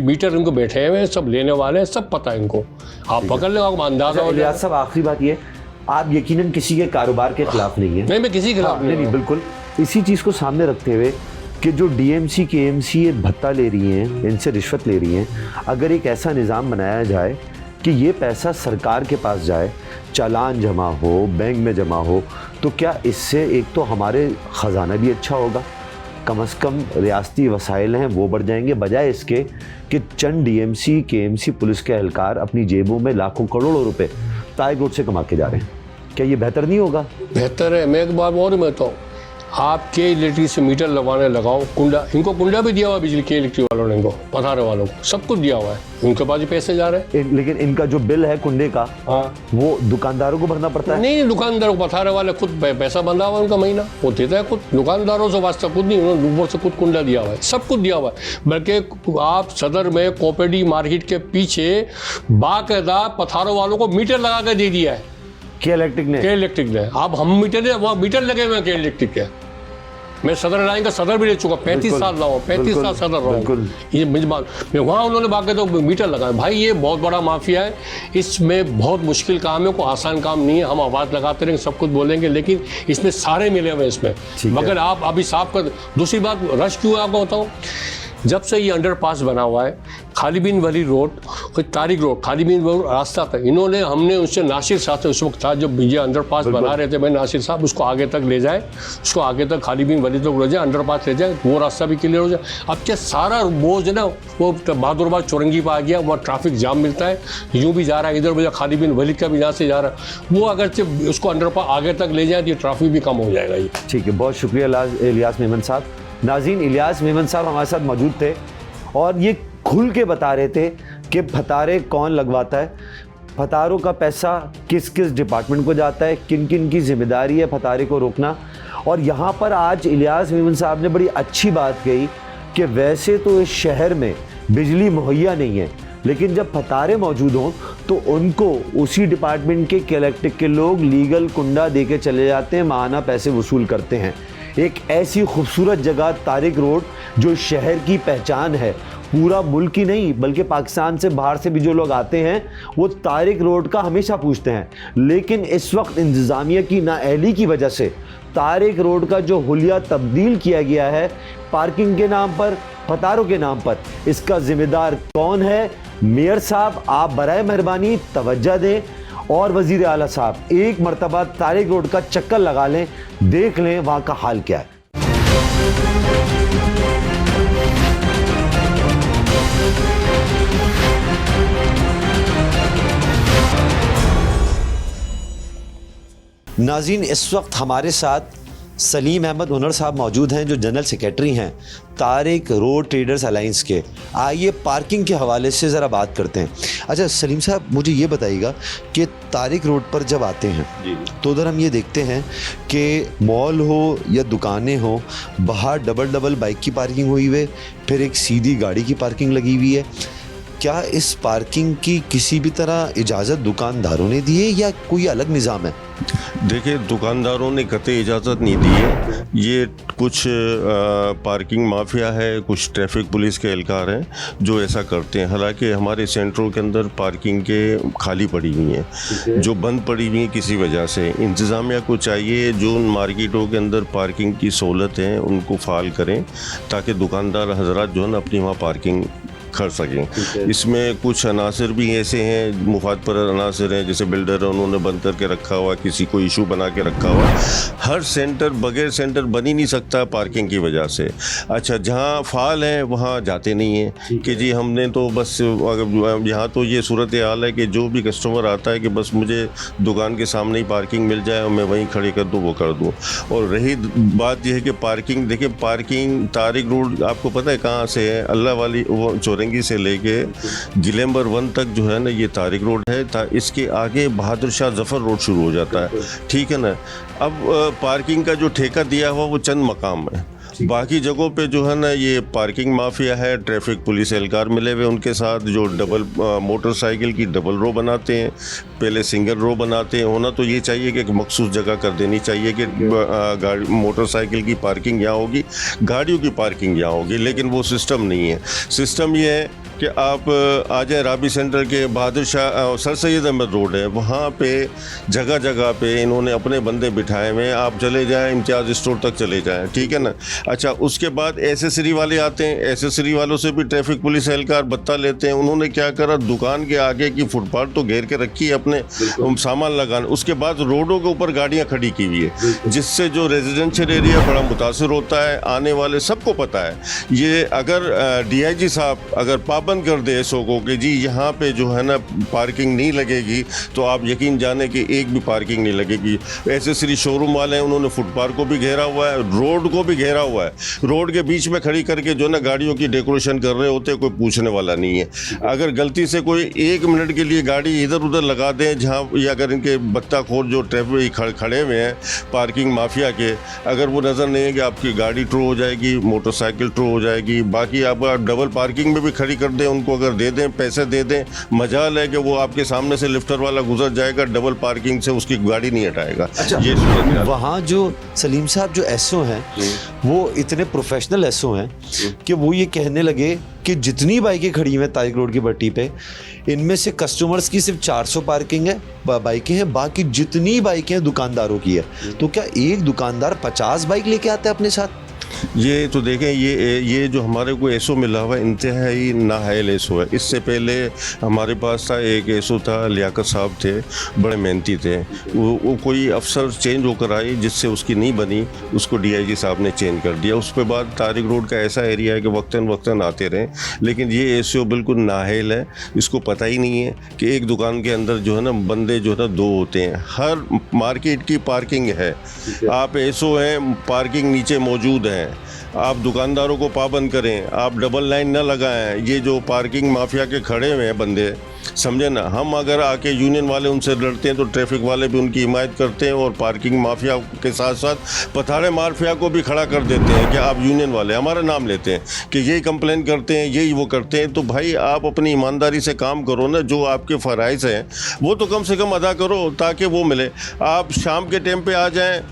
मीटर इनको बैठे हुए हैं, सब लेने वाले हैं, सब पता है इनको। आप पकड़ लो, आपको अंदाजा हो इलियास जाए। साहब, आखिरी बात ये, आप यकीनन किसी के कारोबार के खिलाफ नहीं है। नहीं, मैं किसी के खिलाफ नहीं, बिल्कुल। इसी चीज़ को सामने रखते हुए कि जो डीएमसी केएमसी ये भत्ता ले रही हैं, इनसे रिश्वत ले रही हैं, अगर एक ऐसा निज़ाम बनाया जाए कि ये पैसा सरकार के पास जाए, चालान जमा हो, बैंक में जमा हो, तो क्या इससे एक तो हमारे ख़जाना भी अच्छा होगा, कम से कम रियासती वसाइल हैं वो बढ़ जाएंगे, बजाय इसके कि चंद डीएमसी केएमसी पुलिस के एहलकार अपनी जेबों में लाखों करोड़ों रुपए तारिक रोड से कमा के जा रहे हैं। क्या ये बेहतर नहीं होगा? बेहतर है। मैं एक बात और मैं तो, आपके इलेक्ट्रिक से मीटर लगवाने लगाओ, कुंडा, इनको कुंडा भी दिया हुआ है बिजली के इलेक्ट्रिक वालों ने, इनको पथारे वालों को सब कुछ दिया हुआ है, उनके पास ही पैसे जा रहे हैं। लेकिन इनका जो बिल है कुंडे का, हाँ, वो दुकानदारों को भरना पड़ता है। नहीं, दुकानदारों को, पथारे वाले खुद पैसा बंधा हुआ उनका महीना, वो देता है खुद। दुकानदारों से वास्ता खुद नहीं, उन्होंने ऊपर से खुद कुंडा दिया हुआ है, सब कुछ दिया हुआ है। बल्कि आप सदर में कोपेडी मार्केट के पीछे बाकायदा पथारों वालों को मीटर लगा के दे दिया है के इलेक्ट्रिक ने। अब हम मीटर, वहाँ मीटर लगे हुए हैं के इलेक्ट्रिक के। मैं सदर लाइन का सदर भी ले चुका, 35 साल रहा हूँ, 35 साल सदर रहा हूँ। ये मैं वहाँ उन्होंने बाकायदा तो मीटर लगाया। भाई ये बहुत बड़ा माफिया है, इसमें बहुत मुश्किल काम है, कोई आसान काम नहीं है। हम आवाज़ लगाते रहेंगे, सब कुछ बोलेंगे, लेकिन इसमें सारे मिले हुए हैं इसमें। मगर आप अभी साफ कर। दूसरी बात, रश क्यों है आपको बताऊँ? जब से ये अंडरपास बना हुआ है, खालिद बिन वलीद रोड और तारिक रोड, खालिद बिन वलीद रास्ता था, इन्होंने, हमने उनसे, नासिर साहब से उस वक्त था जब ये अंडरपास बना रहे थे, मैं नासिर साहब उसको आगे तक ले जाए, उसको आगे तक खालिद बिन वलीद तक ले जाए, अंडरपास ले जाए, वो रास्ता भी क्लियर हो जाए। अब क्या सारा बोझ ना वो बहादुरबाद चौरंगी पर आ गया, वहाँ ट्रैफिक जाम मिलता है, यूँ भी जा रहा है, इधर भी खालिद बिन वलीद का भी यहाँ से जा रहा है। वो अगर से उसको अंडरपास आगे तक ले जाए तो ये ट्रैफिक भी कम हो जाएगा। ये ठीक है, बहुत शुक्रिया इलियास मेमन साहब। नाज़रीन, इलियास मेमन साहब हमारे साथ मौजूद थे और ये खुल के बता रहे थे कि फतारे कौन लगवाता है, फतारों का पैसा किस किस डिपार्टमेंट को जाता है, किन किन की जिम्मेदारी है फतारे को रोकना। और यहाँ पर आज इलियास मेमन साहब ने बड़ी अच्छी बात कही कि वैसे तो इस शहर में बिजली मुहैया नहीं है, लेकिन जब फतारे मौजूद हों तो उनको उसी डिपार्टमेंट के इलेक्ट्रिक के लोग लीगल कुंडा दे के चले जाते हैं, माहाना पैसे वसूल करते हैं। एक ऐसी खूबसूरत जगह तारिक रोड जो शहर की पहचान है, पूरा मुल्क ही नहीं बल्कि पाकिस्तान से बाहर से भी जो लोग आते हैं वो तारिक रोड का हमेशा पूछते हैं। लेकिन इस वक्त इंतज़ामिया की नाअहली की वजह से तारिक रोड का जो हुलिया तब्दील किया गया है पार्किंग के नाम पर, फतारों के नाम पर, इसका जिम्मेदार कौन है? मेयर साहब, आप बराए मेहरबानी तवज्जो दें और वज़ीर आला साहब एक मरतबा तारिक रोड का चक्कर लगा लें, देख लें वहाँ का हाल क्या है। नाज़रीन, इस वक्त हमारे साथ सलीम अहमद हुनर साहब मौजूद हैं जो जनरल सेक्रेटरी हैं तारिक रोड ट्रेडर्स अलायंस के। आइए पार्किंग के हवाले से ज़रा बात करते हैं। अच्छा सलीम साहब, मुझे ये बताइएगा कि तारिक रोड पर जब आते हैं तो उधर हम ये देखते हैं कि मॉल हो या दुकानें हो, बाहर डबल बाइक की पार्किंग हुई हुई है, फिर एक सीधी गाड़ी की पार्किंग लगी हुई है। क्या इस पार्किंग की किसी भी तरह इजाज़त दुकानदारों ने दी है या कोई अलग निज़ाम है? देखिए, दुकानदारों ने कतई इजाज़त नहीं दी है। ये कुछ पार्किंग माफिया है, कुछ ट्रैफिक पुलिस के एहलकार हैं जो ऐसा करते हैं। हालांकि हमारे सेंटरों के अंदर पार्किंग के खाली पड़ी हुई हैं, जो बंद पड़ी हुई हैं किसी वजह से। इंतज़ामिया को चाहिए जो उन मार्केटों के अंदर पार्किंग की सहूलत हैं उनको फ़ाल करें ताकि दुकानदार हजरात जो है ना अपनी वहाँ पार्किंग कर सकें। इसमें कुछ अनासर भी ऐसे हैं, मुफाद पर अनासर हैं, जैसे बिल्डर है उन्होंने बंद करके रखा हुआ, किसी को इशू बना के रखा हुआ। हर सेंटर बगैर सेंटर बन ही नहीं सकता पार्किंग की वजह से। अच्छा, जहाँ फाल है वहाँ जाते नहीं हैं कि जी हमने तो बस, यहाँ तो ये सूरत हाल है कि जो भी कस्टमर आता है कि बस मुझे दुकान के सामने ही पार्किंग मिल जाए और मैं वहीं खड़ी कर दूँ वो कर दूँ। और रही बात यह है कि पार्किंग, देखिए पार्किंग तारिक रोड आपको पता है कहाँ से है? अल्लाह वाली वो चौरंगी से लेके गिलेम्बर 1 तक जो है ना ये तारिक रोड है। इसके आगे बहादुर शाह जफर रोड शुरू हो जाता है, ठीक है ना। अब पार्किंग का जो ठेका दिया हुआ वो चंद मकाम है बाकी जगहों पे जो है ना ये पार्किंग माफिया है, ट्रैफिक पुलिस एहलकार मिले हुए उनके साथ, जो डबल मोटरसाइकिल की डबल रो बनाते हैं, पहले सिंगल रो बनाते हैं। होना तो ये चाहिए कि एक मखसूस जगह कर देनी चाहिए कि गाड़ी मोटरसाइकिल की पार्किंग यहाँ होगी, गाड़ियों की पार्किंग यहाँ होगी, लेकिन वो सिस्टम नहीं है। सिस्टम ये है कि आप आ जाए राबी सेंटर के बहादुर शाह सर सैयद अहमद रोड है, वहाँ पे जगह जगह पे इन्होंने अपने बंदे बिठाए हुए हैं। आप चले जाएं इम्तियाज़ स्टोर तक चले जाएं, ठीक है ना। अच्छा, उसके बाद एसेसरी वाले आते हैं, एसेसरी वालों से भी ट्रैफिक पुलिस एहलकार बत्ता लेते हैं। उन्होंने क्या करा, दुकान के आगे की फुटपाथ तो घेर के रखी है अपने सामान लगाने, उसके बाद रोडों के ऊपर गाड़ियाँ खड़ी की हुई है, जिससे जो रेजिडेंशियल एरिया बड़ा मुतासर होता है। आने वाले सबको पता है ये, अगर DIG साहब अगर पाबंद कर दे ऐसो को कि जी यहाँ पे जो है ना पार्किंग नहीं लगेगी, तो आप यकीन जाने कि एक भी पार्किंग नहीं लगेगी। एसेसरी शोरूम वाले हैं, उन्होंने फुटपाथ को भी घेरा हुआ है, रोड को भी घेरा हुआ है। रोड के बीच में खड़ी करके जो ना गाड़ियों की डेकोरेशन कर रहे होते, कोई पूछने वाला नहीं है। अगर गलती से कोई 1 मिनट के लिए गाड़ी इधर उधर लगा दें जहाँ, या अगर इनके बत्ताखोर जो ट्रैफिक खड़े हुए हैं पार्किंग माफिया के, अगर वो नज़र नहीं है कि आपकी गाड़ी ट्रो हो जाएगी, मोटरसाइकिल ट्रो हो जाएगी। बाकी आप डबल पार्किंग में भी खड़ी कर दें, उनको अगर दे दें, पैसे दे दें, मजाल है कि वो आपके सामने से लिफ्टर वाला गुजर जाएगा, डबल पार्किंग से उसकी गाड़ी नहीं हटाएगा। ये वहाँ जो सलीम साहब जो एसओ हैं वो इतने प्रोफेशनल एसओ हैं कि वो ये कहने लगे कि जितनी बाइकें खड़ी हुई हैं तारिक रोड की पट्टी पे, इनमें से कस्टमर्स की सिर्फ 400 पार्किंग है, बाइकें हैं, बाकी जितनी बाइकें हैं दुकानदारों की है। तो क्या एक दुकानदार 50 बाइक लेके आता है अपने साथ? ये तो देखें, ये जो हमारे को एसओ मिला हुआ है इंतहाई नाहायल एसओ है। इससे पहले हमारे पास था एक एसओ था, लियाकत साहब थे, बड़े मेहनती थे। वो कोई अफसर चेंज होकर आई जिससे उसकी नहीं बनी, उसको DIG साहब ने चेंज कर दिया। उसके बाद तारिक रोड का ऐसा एरिया है कि वक्तन वक्तन आते रहे, लेकिन ये एसओ बिल्कुल नाहायल है। इसको पता ही नहीं है कि एक दुकान के अंदर जो है ना बंदे जो है ना 2 होते हैं। हर मार्केट की पार्किंग है, आप एसओ हैं, पार्किंग नीचे मौजूद है। आप दुकानदारों को पाबंद करें, आप डबल लाइन न लगाएं। ये जो पार्किंग माफिया के खड़े हुए हैं बंदे, समझे ना, हम अगर आके यूनियन वाले उनसे लड़ते हैं तो ट्रैफिक वाले भी उनकी हिमायत करते हैं, और पार्किंग माफिया के साथ साथ पथाड़े माफिया को भी खड़ा कर देते हैं कि आप यूनियन वाले हमारा नाम लेते हैं कि यही कंप्लेन करते हैं, यही वो करते हैं। तो भाई आप अपनी ईमानदारी से काम करो ना, जो आपके फ़राइज़ हैं वो तो कम से कम अदा करो ताकि वो मिले। आप शाम के टाइम पे आ जाएँ,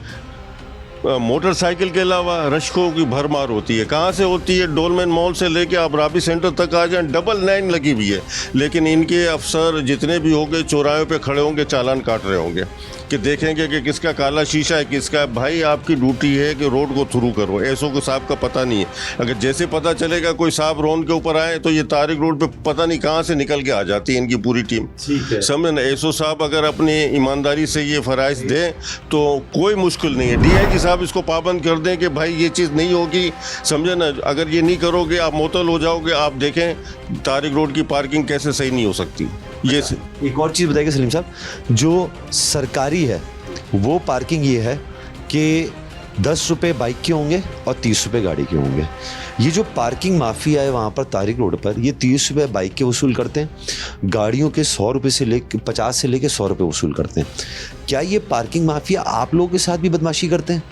मोटरसाइकिल के अलावा रश्कों की भरमार होती है। कहाँ से होती है? डोलमैन मॉल से लेके आप राबी सेंटर तक आ जाएं, डबल लाइन लगी हुई है। लेकिन इनके अफसर जितने भी होंगे चौराहों पे खड़े होंगे, चालान काट रहे होंगे कि देखेंगे कि किसका काला शीशा है, किसका। भाई आपकी ड्यूटी है कि रोड को थ्रू करो। एसओ को साहब का पता नहीं है, अगर जैसे पता चलेगा कोई साहब रोड के ऊपर आए तो ये तारिक रोड पे पता नहीं कहाँ से निकल के आ जाती है इनकी पूरी टीम। समझे ना, एसओ साहब अगर अपनी ईमानदारी से ये फराइज दें तो कोई मुश्किल नहीं है। DIG साहब इसको पाबंद कर दें कि भाई ये चीज़ नहीं होगी, समझे ना। अगर ये नहीं करोगे आप मुअत्तल हो जाओगे। आप देखें तारिक रोड की पार्किंग कैसे सही नहीं हो सकती। ये एक और चीज़ बताइए सलीम साहब, जो सरकारी है वो पार्किंग ये है कि 10 रुपये बाइक के होंगे और 30 रुपये गाड़ी के होंगे। ये जो पार्किंग माफिया है वहाँ पर तारिक रोड पर, ये 30 रुपये बाइक के वसूल करते हैं, गाड़ियों के 100 रुपये से लेकर 50 से लेकर 100 रुपये वसूल करते हैं। क्या ये पार्किंग माफिया आप लोगों के साथ भी बदमाशी करते हैं?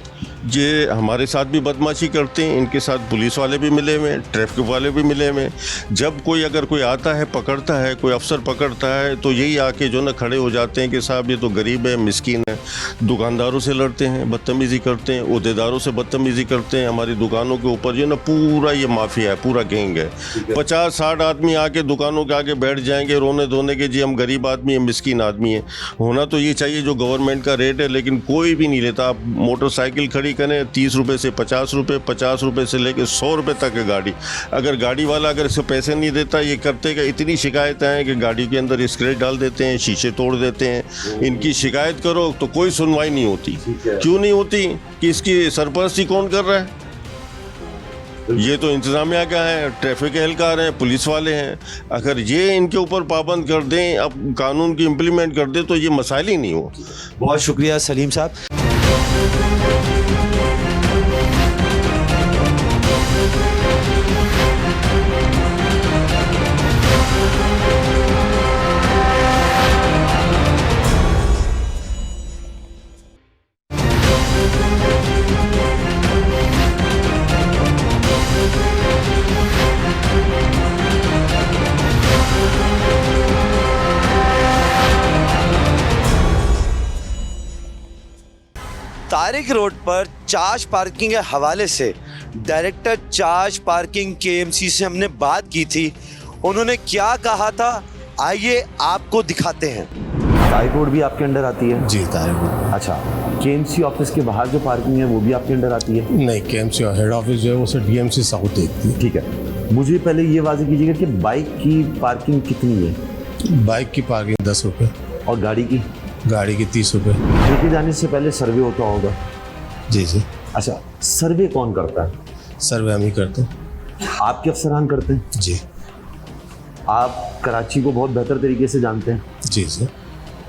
ये हमारे साथ भी बदमाशी करते हैं, इनके साथ पुलिस वाले भी मिले हुए हैं, ट्रैफिक वाले भी मिले हुए हैं। जब कोई अगर कोई आता है पकड़ता है, कोई अफसर पकड़ता है, तो यही आके जो ना खड़े हो जाते हैं कि साहब ये तो गरीब है, मिस्कीन है। दुकानदारों से लड़ते हैं, बदतमीज़ी करते हैं, ओहदेदारों से बदतमीज़ी करते हैं। हमारी दुकानों के ऊपर जो ना पूरा ये माफिया है, पूरा गैंग है। 50-60 आदमी आके दुकानों के आगे बैठ जाएंगे रोने धोने के, जी हम गरीब आदमी हैं, मिस्कीन आदमी हैं। होना तो ये चाहिए जो गवर्नमेंट का रेट है, लेकिन कोई भी नहीं लेता। आप मोटरसाइकिल खड़ी करें 30 रुपये से 50 रुपये, 50 रुपये से लेकर 100 रुपये तक है गाड़ी। अगर गाड़ी वाला अगर इसे पैसे नहीं देता, ये करते कि इतनी शिकायतें हैं कि गाड़ी के अंदर स्क्रैच डाल देते हैं, शीशे तोड़ देते हैं। इनकी शिकायत करो तो कोई सुनवाई नहीं होती। क्यों नहीं होती? कि इसकी सरपरस्ती कौन कर रहा है? ये तो इंतजामिया का है, ट्रैफिक एहलकार हैं, पुलिस वाले हैं। अगर ये इनके ऊपर पाबंद कर दें, अब कानून की इम्प्लीमेंट कर दें, तो ये मसाइल ही नहीं हो। बहुत शुक्रिया सलीम साहब। तारिक रोड पर चार्ज पार्किंग के हवाले से डायरेक्टर चार्ज पार्किंग केएमसी से हमने बात की थी। उन्होंने क्या कहा था, आइए आपको दिखाते हैं। तारिक रोड भी आपके अंडर आती है? जी तारिक रोड। अच्छा, केएमसी ऑफिस के बाहर जो पार्किंग है वो भी आपके अंडर आती है? नहीं, केएमसी हेड ऑफिस जो है वो सिर्फ डीएमसी साउथ देखती है। ठीक है, मुझे पहले ये वाज़ेह कीजिएगा कि बाइक की पार्किंग कितनी है? बाइक की पार्किंग 10 रुपये, और गाड़ी की? गाड़ी की 30 रुपये। लेके जाने से पहले सर्वे होता होगा? जी जी। अच्छा, सर्वे कौन करता है? सर्वे हम ही करते हैं। आपके अफसरान करते हैं? जी आप कराची को बहुत बेहतर तरीके से जानते हैं। जी जी।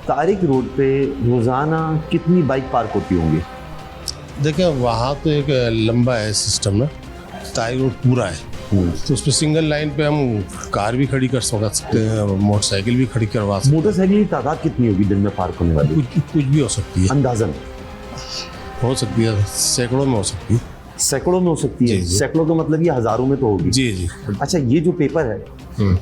तारिक रोड पे रोज़ाना कितनी बाइक पार्क होती होंगी? देखिए वहाँ तो एक लंबा है सिस्टम ना, तारिक रोड पूरा है तो उस पर सिंगल लाइन पे हम कार भी खड़ी कर सकते हैं, मोटरसाइकिल भी खड़ी करवा सकते हैं। मोटरसाइकिल की तादाद कितनी होगी दिन में पार्क होने वाली? कुछ भी हो सकती है, अंदाजन हो सकती है, सैकड़ों में हो सकती है। सैकड़ों में हो सकती है? जी, जी। सैकड़ों का मतलब ये हज़ारों में तो होगी। जी जी। अच्छा, ये जो पेपर है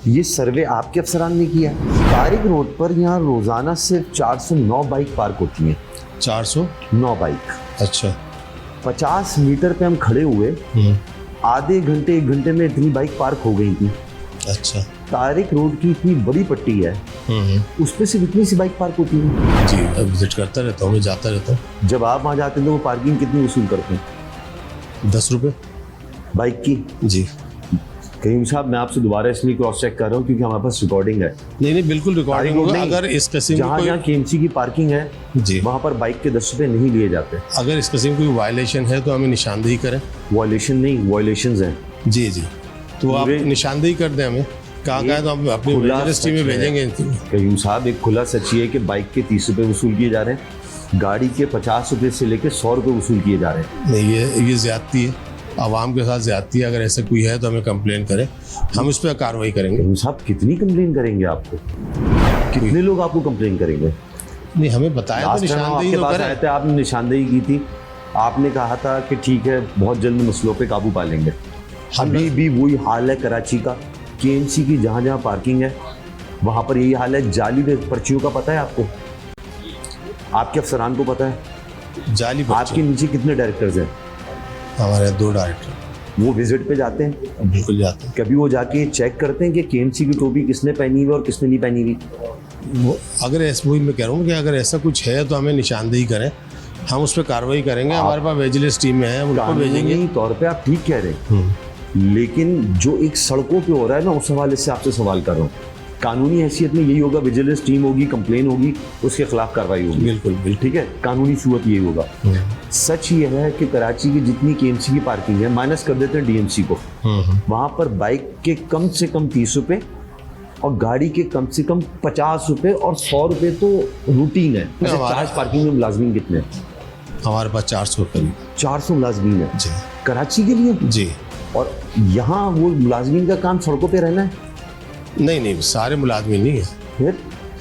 ये सर्वे आपके अफसरान ने किया है? तारिक रोड पर यहाँ रोज़ाना सिर्फ 409 बाइक पार्क होती हैं। 409 बाइक? अच्छा। 50 मीटर पे हम खड़े हुए, आधे घंटे 1 घंटे में इतनी बाइक पार्क हो गई थी। अच्छा। तारिक रोड की इतनी बड़ी पट्टी है, उस पर सिर्फ इतनी सी बाइक पार्क होती है? जी, अब विजिट करता रहता हूँ, मैं जाता रहता हूँ। जब आप वहाँ जाते हैं तो वो पार्किंग कितनी वसूल करते हैं? 10 रुपये बाइक की? जी। करीम साहब, मैं आपसे दोबारा इसलिए क्रॉस चेक कर रहा हूँ क्योंकि हमारे पास रिकॉर्डिंग है। नहीं बिल्कुल रिकॉर्डिंग होगा। अगर इस किस्म जहाँ की जहाँ केएमसी की पार्किंग है जी, वहाँ पर बाइक के 10 रुपये नहीं लिए जाते। अगर इस किस्म की वायलेशन है तो हमें निशानदेही करें। वायलेशन नहीं, वायलेशंस हैं। जी जी, तो आप पूरे- निशानदेही कर दें हमें, कहाँ तो हम अपनी खुला विजिलेंस टीम में सच है। भेजेंगे। करीम साहब, एक खुला सच ये है कि बाइक के 30 रुपये वसूल किए जा रहे हैं, गाड़ी के 50 रुपये से लेकर 100 रुपये वसूल किए जा रहे हैं। नहीं, ये ज्यादती है, आवाम के साथ ज्यादती है। अगर ऐसा कोई है तो हमें कंप्लेन करें, हम इस पर कार्रवाई करेंगे। करीम साहब, कितनी कंप्लेन करेंगे आपको? कितने लोग आपको कंप्लेन करेंगे? नहीं, हमें बताया तो लास्ट टाइम निशानदेही आपके तो पास करें। आए थे, आपने निशानदेही की थी, आपने कहा था कि ठीक है बहुत जल्द मसलों पे काबू पा लेंगे। अभी भी वही हाल है कराची का। केएमसी की जहाँ जहाँ पार्किंग है वहाँ पर यही हाल है। जाली पर्चियों का पता है आपको? आपके अफसरान को पता है? जाली आपके नीचे कितने डायरेक्टर्स हैं? हमारे 2 डायरेक्टर वो विजिट पे जाते हैं? बिल्कुल जाते हैं। कभी वो जाके चेक करते हैं कि केएमसी की टोपी किसने पहनी हुई और किसने नहीं पहनी हुई? वो अगर ऐसा, वही मैं कह रहा हूँ कि अगर ऐसा कुछ है तो हमें निशानदेही करें, हम उस पर कार्रवाई करेंगे। हमारे पास विजिलेंस टीम है, उनको भेजेंगे। कानूनी तौर पे आप ठीक कह रहे हैं, लेकिन जो एक सड़कों पे हो रहा है ना, उस हवाले से आपसे सवाल कर रहा हूँ। कानूनी हैसियत में यही होगा, विजिलेंस टीम होगी, कंप्लेन होगी, उसके खिलाफ कार्रवाई होगी। बिल्कुल बिल्कुल। ठीक है, कानूनी सूरत यही होगा। सच ये है कि कराची की जितनी केएमसी की पार्किंग है, माइनस कर देते हैं डीएमसी को, वहाँ पर बाइक के कम से कम 30 रुपये और गाड़ी के कम से कम 50 रुपये और 100 रुपये तो रूटीन है। वैसे चार्ज पार्किंग में मुलाजमीन कितने हैं? हमारे पास 400 करीब। 400 मुलाजमीन है जी कराची के लिए? जी। और यहाँ वो मुलाजमीन का काम सड़कों पे रहना है? नहीं, सारे मुलाजमीन नहीं है। फिर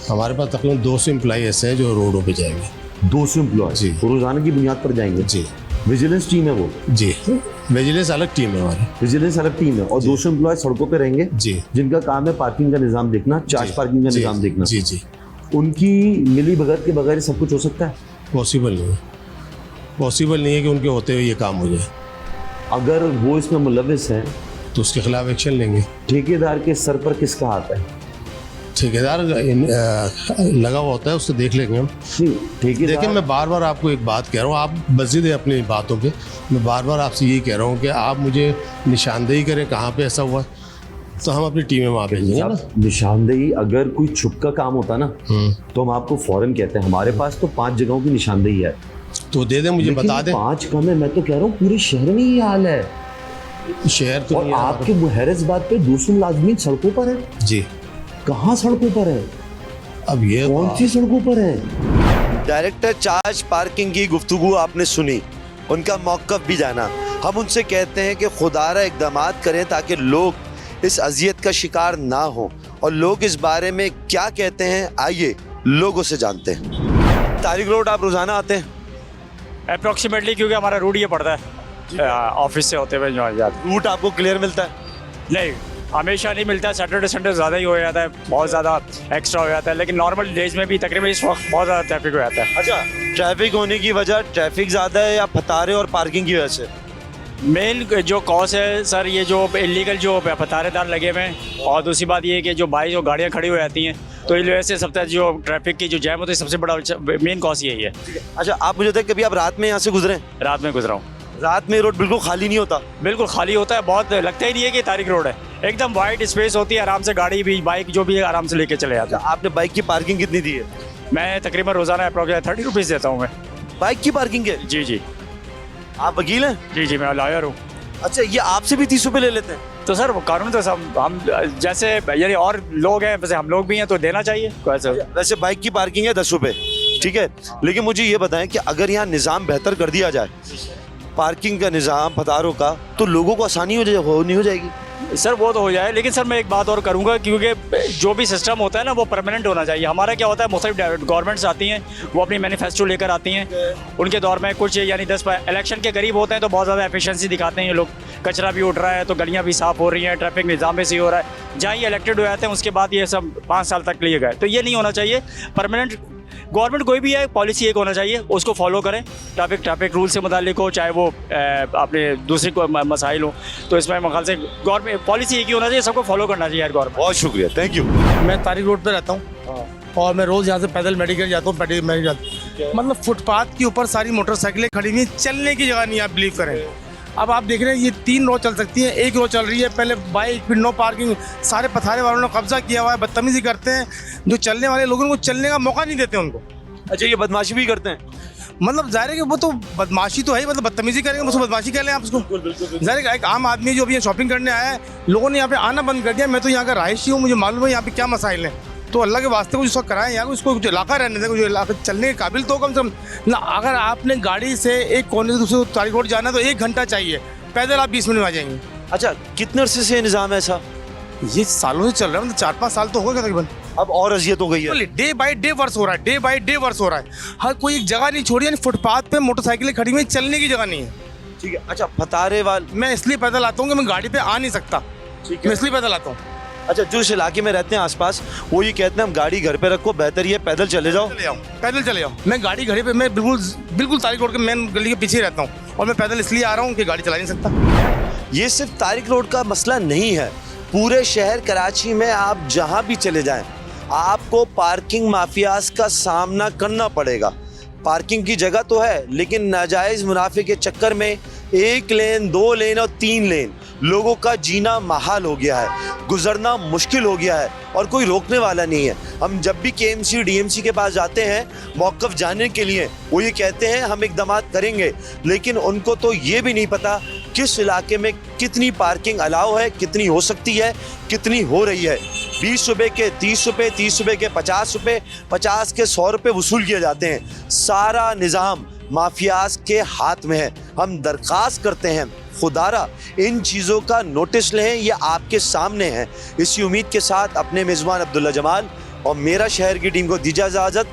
हमारे पास तकरीबन 200 एम्प्लॉई ऐसे हैं जो रोडों पे जाएंगे। 200 एम्प्लॉय जी। रोजाना की बुनियाद पर जाएंगे? जी विजिलेंस टीम है वो? जी, विजिलेंस अलग टीम है हमारी। विजिलेंस अलग टीम है और 200 एम्प्लॉय सड़कों पे रहेंगे जी, जिनका काम है पार्किंग का निजाम देखना, चार्ज जी, पार्किंग का जी, निजाम देखना। जी जी। उनकी मिली भगत के बगैर सब कुछ हो सकता है? पॉसिबल नहीं है, पॉसिबल नहीं है कि उनके होते हुए ये काम हो जाए। अगर वो इसमें मुलविस हैं तो उसके खिलाफ एक्शन लेंगे। ठेकेदार के सर पर किसका हाथ है? ठेकेदार लगा हुआ होता है, उससे देख लेंगे हम। देखिए, ठेकेदार मैं बार बार आपको एक बात कह रहा हूँ, आप मस्जिद है अपनी बातों पे। मैं बार बार आपसे यही कह रहा हूँ कि आप मुझे निशानदेही करें कहाँ पे ऐसा हुआ, तो हम अपनी टीमें वहाँ भेजेंगे ना। निशानदेही अगर कोई छुप का काम होता ना तो हम आपको फौरन कहते हैं। हमारे पास तो 5 जगहों की निशानदेही है। तो दे दें, मुझे बता दें। 5 कम है, मैं तो कह रहा हूँ पूरे शहर में ये हाल है। शहर तो और नहीं है आपके हैरसबाद पे 200 मुलाजमीन सड़कों पर है। जी। कहाँ सड़कों पर है? अब ये कौन सी सड़कों पर है? डायरेक्टर चार्ज पार्किंग की गुफ्तगू आपने सुनी, उनका मौक़िफ़ भी जाना। हम उनसे कहते हैं कि खुदारा इक़दाम करें ताकि लोग इस अजियत का शिकार ना हो, और लोग इस बारे में क्या कहते हैं आइए लोगों से जानते हैं। तारिक रोड आप रोज़ाना आते हैं? अप्रोक्सीमेटली, क्योंकि हमारा रूट ये पड़ता है ऑफिस से होते हुए जो जाते। रूट आपको क्लियर मिलता है? नहीं, हमेशा नहीं मिलता है, सैटरडे संडे ज़्यादा ही हो जाता है, बहुत ज़्यादा एक्स्ट्रा हो जाता है, लेकिन नॉर्मल डेज में भी तकरीबन इस वक्त बहुत ज़्यादा ट्रैफिक हो जाता है। अच्छा, ट्रैफिक होने की वजह ट्रैफिक ज़्यादा है या फतारे और पार्किंग की वजह से? मेन जो कॉज है सर, ये जो इलीगल जो पतारेदार लगे हुए हैं, और दूसरी बात ये है कि जो बाइक और गाड़ियाँ खड़ी हो जाती हैं, तो इस वजह से सबसे जो ट्रैफिक की जो जैम होती है, सबसे बड़ा मेन कॉज यही है। अच्छा, आप मुझे बताइए, कभी आप रात में यहाँ से गुजरे? रात में गुजरा हूँ। रात में रोड बिल्कुल खाली नहीं होता? बिल्कुल खाली होता है, बहुत लगता ही नहीं है कि तारिक रोड है, एकदम वाइड स्पेस होती है, आराम से गाड़ी भी बाइक जो भी है आराम से लेके चले जाते हैं। आपने बाइक की पार्किंग कितनी दी है? मैं तकरीबन रोज़ाना अप्रोक्स 30 रुपीज़ देता हूँ मैं। बाइक की पार्किंग के? जी जी आप वकील हैं? जी जी, मैं लॉयर हूँ। अच्छा, ये आपसे भी 30 रुपए ले लेते हैं? तो सर वो कानून तो सब हम जैसे यानी और लोग हैं वैसे हम लोग भी हैं, तो देना चाहिए वैसे। वैसे बाइक की पार्किंग है 10 रुपए, ठीक है, लेकिन मुझे ये बताएं कि अगर यहाँ निज़ाम बेहतर कर दिया जाए, पार्किंग का निज़ाम फतारों का, तो लोगों को आसानी हो जाएगी। सर वो तो हो जाए, लेकिन सर मैं एक बात और करूंगा, क्योंकि जो भी सिस्टम होता है ना वो परमानेंट होना चाहिए। हमारा क्या होता है, मुख्तलिफ गवर्नमेंट्स आती हैं, वो अपनी मैनिफेस्टो लेकर आती हैं, उनके दौर में कुछ यानी 10 इलेक्शन के करीब होते हैं तो बहुत ज़्यादा एफिशिएंसी दिखाते हैं ये लोग, कचरा भी उठ रहा है तो गलियाँ भी साफ़ हो रही हैं, ट्रैफिक निज़ाम भी सही हो रहा है। जहाँ ये इलेक्टेड हो जाते हैं उसके बाद ये सब 5 साल तक लिए गए, तो ये नहीं होना चाहिए। परमानेंट गवर्नमेंट कोई भी है, पॉलिसी एक होना चाहिए, उसको फॉलो करें। ट्रैफिक रूल से मुतालिक हो, चाहे वो अपने दूसरी को मसाइल हो, तो इसमें मेरे ख्याल से गवर्नमेंट पॉलिसी एक ही होना चाहिए, सबको फॉलो करना चाहिए यार गवर्नमेंट। बहुत शुक्रिया, थैंक यू। मैं तारिक रोड पे रहता हूँ और मैं रोज़ यहाँ से पैदल मेडिकल जाता हूँ, मतलब फुटपाथ के ऊपर सारी मोटरसाइकिलें खड़ी हुई, चलने की जगह नहीं, आप बिलीव करें। अब आप देख रहे हैं ये 3 रो चल सकती हैं, 1 रो चल रही है, पहले बाइक फिर नो पार्किंग, सारे पथारे वालों ने कब्जा किया हुआ है, बदतमीजी करते हैं, जो चलने वाले लोगों को चलने का मौका नहीं देते उनको। अच्छा, ये बदमाशी भी करते हैं? मतलब जाहिर है कि वो तो बदमाशी तो है, मतलब बदतमीजी करेंगे, उसको बदमाशी कह लें आप उसको। जाहिर है एक आम आदमी जो अभी शॉपिंग करने आया है, लोगों ने यहाँ पे आना बंद कर दिया। मैं तो यहाँ का रहायशी हूँ, मुझे मालूम है यहाँ पे क्या मसाइल हैं, तो अल्लाह के वास्ते कुछ उसका कराएं यार, उसको कुछ इलाका रहने दें, कुछ इलाका चलने के काबिल तो कम से कम ना। अगर आपने गाड़ी से एक कोने से दूसरे तारिक रोड जाना है तो 1 घंटा चाहिए, पैदल आप 20 मिनट में आ जाएंगे। अच्छा, कितने अरसे से निज़ाम है ऐसा? ये सालों से चल रहा है, मतलब 4-5 साल तो हो गए तकरीबन। अब और अजियत हो गई है। डे बाई डे वर्स हो रहा है, डे बाई डे वर्स हो रहा है। हर कोई एक जगह नहीं छोड़ी, यानी फुटपाथ पे मोटरसाइकिलें खड़ी हुई, चलने की जगह नहीं है। ठीक है। अच्छा, फतारे वाल, मैं इसलिए पैदल आता हूँ कि मैं गाड़ी पे आ नहीं सकता, मैं इसलिए पैदल आता हूँ। अच्छा, जो इस इलाके में रहते हैं आसपास, वो ये कहते हैं हम गाड़ी घर पे रखो, बेहतर ये पैदल चले जाओ। पैदल चले जाओ। मैं गाड़ी घड़ी पे, मैं बिल्कुल तारिक रोड के मेन गली के पीछे रहता हूँ, और मैं पैदल इसलिए आ रहा हूँ कि गाड़ी चला नहीं सकता। ये सिर्फ तारिक रोड का मसला नहीं है, पूरे शहर कराची में आप जहाँ भी चले जाएं, आपको पार्किंग माफियाज का सामना करना पड़ेगा। पार्किंग की जगह तो है, लेकिन नाजायज़ मुनाफे के चक्कर में 1 लेन, 2 लेन और 3 लेन लोगों का जीना महाल हो गया है, गुजरना मुश्किल हो गया है, और कोई रोकने वाला नहीं है। हम जब भी KMC DMC के पास जाते हैं मौक़िफ़ जानने के लिए, वो ये कहते हैं हम इक़दामात करेंगे, लेकिन उनको तो ये भी नहीं पता किस इलाके में कितनी पार्किंग अलाउ है, कितनी हो सकती है, कितनी हो रही है। 20 रुपये के 30 रुपये, 30 रुपये के 50 रुपये, 50 के 100 रुपये वसूल किए जाते हैं। सारा निज़ाम माफियाज के हाथ में है। हम दरख्वास्त करते हैं खुदारा इन चीज़ों का नोटिस लें, ये आपके सामने है। इसी उम्मीद के साथ अपने मेज़बान अब्दुल्ला जमाल और मेरा शहर की टीम को दीजिए इजाज़त।